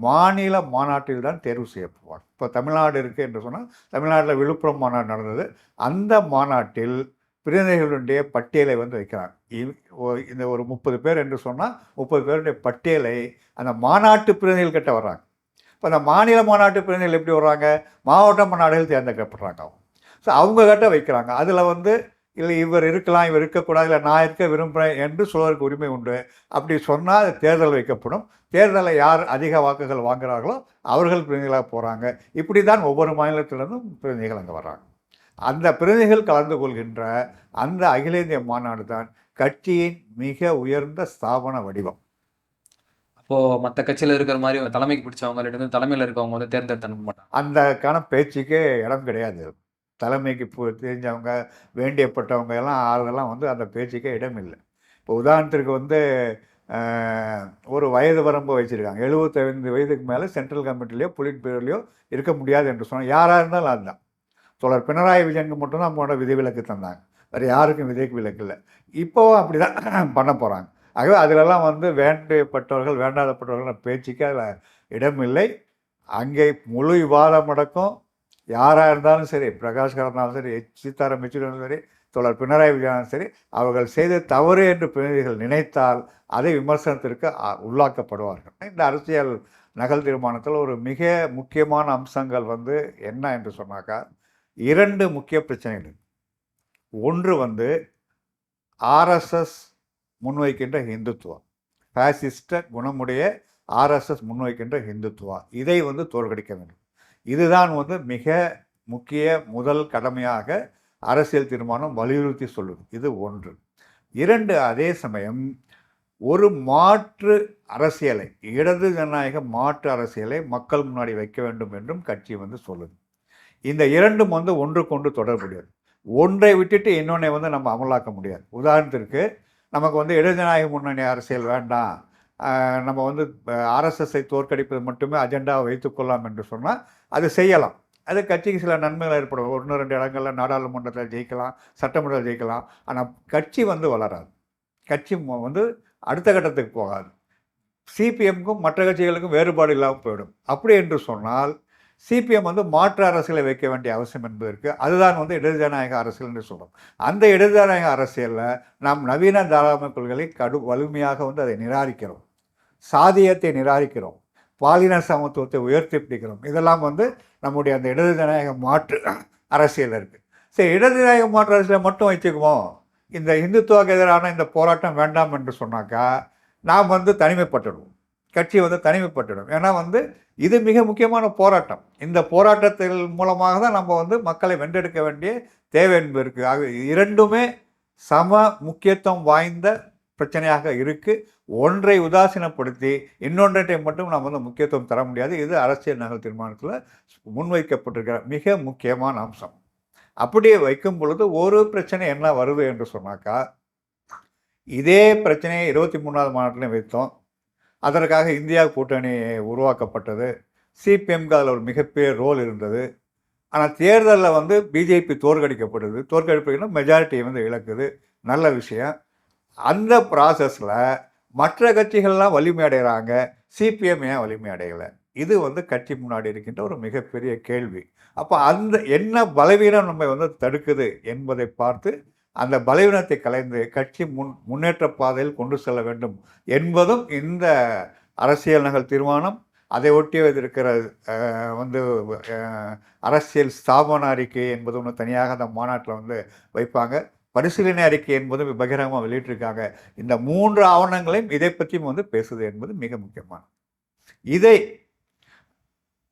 மாநில மாநாட்டில் தான் தேர்வு செய்யப்படுவாங்க. இப்போ தமிழ்நாடு இருக்குது என்று சொன்னால், தமிழ்நாட்டில் விழுப்புரம் மாநாடு நடந்தது. அந்த மாநாட்டில் பிரதிநிதிகளுடைய பட்டியலை வந்து வைக்கிறாங்க. இந்த ஒரு 30 பேர் என்று சொன்னால் 30 பேருடைய பட்டியலை அந்த மாநாட்டு பிரதிநிதிகள் கிட்ட வர்றாங்க. இப்போ அந்த மாநில மாநாட்டு பிரதிநிதிகள் எப்படி வர்றாங்க? மாவட்ட மாநாடுகள் தேர்ந்தெடுக்கப்படுறாங்க. ஸோ அவங்க கிட்ட வைக்கிறாங்க. அதில் வந்து இல்லை இவர் இருக்கலாம், இவர் இருக்கக்கூடாது, இல்லை நான் இருக்க விரும்புகிறேன் என்று சொல்வதற்கு உரிமை உண்டு. அப்படி சொன்னால் அது தேர்தல் வைக்கப்படும். தேர்தலில் யார் அதிக வாக்குகள் வாங்குகிறார்களோ அவர்கள் பிரதிநிதிகளாக போகிறாங்க. இப்படி தான் ஒவ்வொரு மாநிலத்திலிருந்தும் பிரதிநிதிகள் அங்கே வர்றாங்க. அந்த பிரதிநிதிகள் கலந்து கொள்கின்ற அந்த அகில இந்திய மாநாடு தான் கட்சியின் மிக உயர்ந்த ஸ்தாபன வடிவம். அப்போது மற்ற கட்சியில் இருக்கிற மாதிரி தலைமைக்கு பிடிச்சவங்க தலைமையில் இருக்கவங்க வந்து தேர்ந்தெடுத்து அனுப்ப மாட்டாங்க. அந்தக்கான பேச்சுக்கே இடம் கிடையாது. தலைமைக்கு தெரிஞ்சவங்க, வேண்டியப்பட்டவங்க எல்லாம் ஆறுதெல்லாம் வந்து அந்த பேச்சுக்கே இடம் இல்லை. இப்போ உதாரணத்திற்கு வந்து ஒரு வயது வரம்பு வச்சுருக்காங்க. 75 வயதுக்கு மேலே சென்ட்ரல் கமிட்டிலையோ பொலிட் பியூரோலையோ இருக்க முடியாது என்று சொன்னால் யாராக இருந்தாலும் அதுதான். தோழர் பினராயி விஜயனுக்கு மட்டும்தான் அவங்களோட விதிவிலக்கு தந்தாங்க, வேறு யாருக்கும் விதிவிலக்கு இல்லை. இப்போவும் அப்படி தான் பண்ண போகிறாங்க. ஆகவே அதிலெல்லாம் வந்து வேண்டப்பட்டவர்கள் வேண்டாதப்பட்டவர்கள் பேச்சுக்கு அதில் இடமில்லை. அங்கே முழு விவாதம் நடக்கும். யாராக இருந்தாலும் சரி, பிரகாஷ்கர் இருந்தாலும் சரி, சீதாராம் யெச்சூரி சரி, தோழர் பினராயி விஜயனும் சரி, அவர்கள் செய்த தவறு என்று பிரதிநிதிகள் நினைத்தால் அதை விமர்சனத்திற்கு உள்ளாக்கப்படுவார்கள். இந்த அரசியல் நகல் தீர்மானத்தில் ஒரு மிக முக்கியமான அம்சங்கள் வந்து என்ன என்று சொன்னாக்கா, 2 முக்கிய பிரச்சனைகள். ஒன்று வந்து ஆர்எஸ்எஸ் முன்வைக்கின்ற இந்துத்துவா, ஃபேசிஸ்ட குணமுடைய ஆர்எஸ்எஸ் முன்வைக்கின்ற இந்துத்துவா, இதை வந்து தோற்கடிக்க வேண்டும். இதுதான் வந்து மிக முக்கிய முதல் கடமையாக அரசியல் தீர்மானம் வலியுறுத்தி சொல்லுது. இது ஒன்று. 2, அதே சமயம் ஒரு மாற்று அரசியலை, இடது ஜனநாயக மாற்று அரசியலை மக்கள் முன்னாடி வைக்க வேண்டும் என்றும் கட்சி வந்து சொல்லுது. இந்த இரண்டும் வந்து ஒன்றுக்கொன்று தொடர்புடையது. ஒன்றை விட்டுட்டு இன்னொன்றை வந்து நம்ம அமலாக்க முடியாது. உதாரணத்திற்கு நமக்கு வந்து இடது ஜனநாயக முன்னணி அரசியல் வேண்டாம், நம்ம வந்து ஆர்எஸ்எஸ்ஸை தோற்கடிப்பது மட்டுமே அஜெண்டாவை வைத்துக்கொள்ளலாம் என்று சொன்னால் அது செய்யலாம். அது கட்சிக்கு சில நன்மைகள் ஏற்படும். 1-2 இடங்களில் நாடாளுமன்றத்தில் ஜெயிக்கலாம், சட்டமன்றத்தில் ஜெயிக்கலாம். ஆனால் கட்சி வந்து வளராது. கட்சி வந்து அடுத்த கட்டத்துக்கு போகாது. சிபிஎம்க்கும் மற்ற கட்சிகளுக்கும் வேறுபாடு இல்லாமல் போயிடும். அப்படி என்று சொன்னால் சிபிஎம் வந்து மாற்று அரசியலை வைக்க வேண்டிய அவசியம் என்பது இருக்குது. அதுதான் வந்து இடது ஜனநாயக அரசியல் என்று சொல்கிறோம். அந்த இடது ஜனநாயக அரசியலில் நாம் நவீன தாராளமய கொள்கைகளை வலிமையாக வந்து அதை நிராகரிக்கிறோம். சாதியத்தை நிராகரிக்கிறோம். பாலின சமத்துவத்தை உயர்த்தி பிடிக்கிறோம். இதெல்லாம் வந்து நம்முடைய அந்த இடது ஜனநாயக மாற்று அரசியல் இருக்குது. சரி, இடது ஜனநாயக மாற்று அரசியலை மட்டும் வச்சுக்குவோம், இந்த இந்துத்துவக்கு எதிரான இந்த போராட்டம் வேண்டாம் என்று சொன்னாக்கா நாம் வந்து தனிமைப்பட்டுடுவோம். கட்சி வந்து தனிமைப்பட்டுடும். ஏன்னா வந்து இது மிக முக்கியமான போராட்டம். இந்த போராட்டத்தின் மூலமாக தான் நம்ம வந்து மக்களை வென்றெடுக்க வேண்டிய தேவை என்பது இருக்குது. ஆக இரண்டுமே சம முக்கியத்துவம் வாய்ந்த பிரச்சனையாக இருக்குது. ஒன்றை உதாசீனப்படுத்தி இன்னொன்றை மட்டும் நாம் வந்து முக்கியத்துவம் தர முடியாது. இது அரசியல் நகல் தீர்மானத்தில் முன்வைக்கப்பட்டிருக்கிற மிக முக்கியமான அம்சம். அப்படியே வைக்கும் பொழுது ஒரு பிரச்சனை என்ன வருது என்று சொன்னாக்கா, இதே பிரச்சனையை 23வது மாநாட்டிலையும் வைத்தோம். அதற்காக இந்தியா கூட்டணி உருவாக்கப்பட்டது. சிபிஎம்க்கு அதில் ஒரு மிகப்பெரிய ரோல் இருந்தது. ஆனால் தேர்தலில் வந்து பிஜேபி தோற்கடிக்கப்படுது. தோற்கடிப்புனா மெஜாரிட்டியை வந்து இழக்குது. நல்ல விஷயம். அந்த ப்ராசஸில் மற்ற கட்சிகள்லாம் வலிமை அடைகிறாங்க, சிபிஎம் ஏன் வலிமை அடையலை? இது வந்து கட்சி முன்னாடி இருக்கின்ற ஒரு மிகப்பெரிய கேள்வி. அப்போ அந்த என்ன பலவீனம் நம்ம வந்து தடுக்குது என்பதை பார்த்து அந்த பலவீனத்தை கலைந்து கட்சி முன்னேற்ற பாதையில் கொண்டு செல்ல வேண்டும் என்பதும் இந்த அரசியல் நகல் தீர்மானம், அதை ஒட்டி இருக்கிற வந்து அரசியல் ஸ்தாபன அறிக்கை என்பது ஒன்று தனியாக அந்த மாநாட்டில் வந்து வைப்பாங்க. பரிசீலனை அறிக்கை என்பதும் பகிரங்கமாக வெளியிட்டிருக்காங்க. இந்த 3 ஆவணங்களையும் இதை பற்றியும் வந்து பேசுது என்பது மிக முக்கியமானது. இதை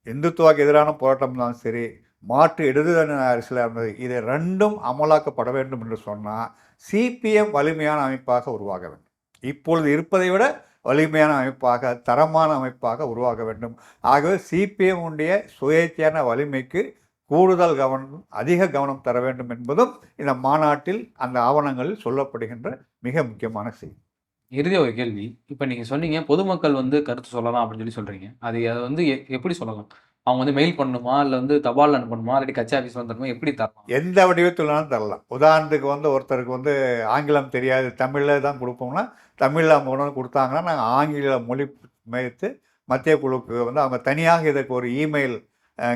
இந்துத்துவாக்கு எதிரான போராட்டம் தான் சரி, மாற்று இடது அரசியலாக இருந்தது, இதை ரெண்டும் அமலாக்கப்பட வேண்டும் என்று சொன்னால் சிபிஎம் வலிமையான அமைப்பாக உருவாக வேண்டும். இப்பொழுது இருப்பதை விட வலிமையான அமைப்பாக, தரமான அமைப்பாக உருவாக வேண்டும். ஆகவே சிபிஎம் உடைய சுயேட்சையான வலிமைக்கு கூடுதல் கவனம், அதிக கவனம் தர வேண்டும் என்பதும் இந்த மாநாட்டில் அந்த ஆவணங்களில் சொல்லப்படுகின்ற மிக முக்கியமான செய்தி. இறுதியாக ஒரு கேள்வி. இப்போ நீங்கள் சொன்னீங்க பொதுமக்கள் வந்து கருத்து சொல்லலாம் அப்படின்னு சொல்கிறீங்க. அதை வந்து எப்படி சொல்லலாம்? அவங்க வந்து மெயில் பண்ணணுமா, இல்லை வந்து தபால் அனுப்பணுமா, இல்லாட்டி கட்சி ஆஃபீஸ் வந்துடணுமா, எப்படி தரலாம்? எந்த வடிவத்தில்னாலும் தரலாம். உதாரணத்துக்கு வந்து ஒருத்தருக்கு வந்து ஆங்கிலம் தெரியாது, தமிழில் தான் கொடுப்போம்னா தமிழில் அவங்க கொண்டு வந்து கொடுத்தாங்கன்னா நாங்கள் ஆங்கில மொழி பெயர்த்து மத்திய குழுக்கு வந்து அவங்க தனியாக இதற்கு ஒரு இமெயில்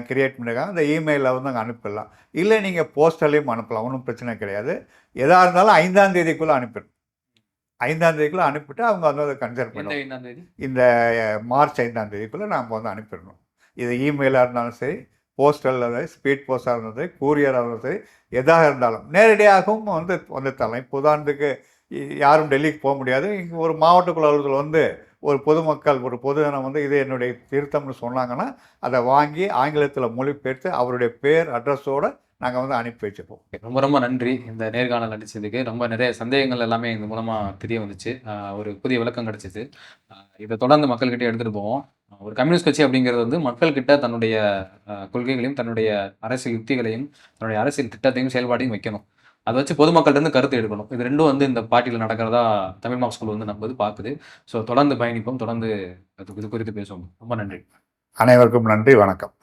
கிரியேட் பண்ணியிருக்காங்க. அந்த இமெயிலில் வந்து அங்கே அனுப்பிடலாம். இல்லை நீங்கள் போஸ்டர்லேயும் அனுப்பலாம், ஒன்றும் பிரச்சனை கிடையாது. எதாக இருந்தாலும் 5ஆம் தேதிக்குள்ளே அனுப்பிடணும். 5ஆம் தேதிக்குள்ளே அனுப்பிட்டு அவங்க வந்து அதை கன்சிடர் பண்ணுவோம். இந்த மார்ச் 5ஆம் தேதிக்குள்ளே நாம் வந்து அனுப்பிடணும். இது இமெயிலாக இருந்தாலும் சரி, போஸ்டலில் இருந்தாலும், ஸ்பீட் போஸ்ட்டாக இருந்தாலும் சரி, கூரியராக இருந்தாலும் சரி, எதாக இருந்தாலும் நேரடியாகவும் வந்து தரலாம். இப்போ உதாரணத்துக்கு யாரும் டெல்லிக்கு போக முடியாது. இங்கே ஒரு மாவட்ட குழு அலுவலர்கள் வந்து ஒரு பொதுமக்கள், ஒரு பொதுஜனம் வந்து இது என்னுடைய திருத்தம்னு சொன்னாங்கன்னா அதை வாங்கி ஆங்கிலத்தில் மொழிபெயர்த்து அவருடைய பேர் அட்ரஸோடு நாங்கள் வந்து அனுப்பி வச்சுப்போம். ரொம்ப ரொம்ப நன்றி இந்த நேர்காணல் அடித்ததுக்கு. ரொம்ப நிறைய சந்தேகங்கள் எல்லாமே இது மூலமாக தெரிய வந்துச்சு. ஒரு புதிய விளக்கம் கிடைச்சிது. இதை தொடர்ந்து மக்கள்கிட்ட எடுத்துகிட்டு போவோம். ஒரு கம்யூனிஸ்ட் கட்சி அப்படிங்கிறது வந்து மக்கள்கிட்ட தன்னுடைய கொள்கைகளையும், தன்னுடைய அரசியல் யுக்திகளையும், தன்னுடைய அரசியல் திட்டத்தையும் செயல்பாட்டையும் வைக்கணும். அதை வச்சு பொதுமக்கள்கிட்ட கருத்து எடுக்கணும். இது ரெண்டும் வந்து இந்த பார்ட்டியில் நடக்கிறதா தமிழ் மார்க்ஸ் ஸ்கூல் வந்து நம்ம பார்க்குது. ஸோ தொடர்ந்து பயணிப்போம், தொடர்ந்து இது குறித்து பேசுவோம். ரொம்ப நன்றி. அனைவருக்கும் நன்றி, வணக்கம்.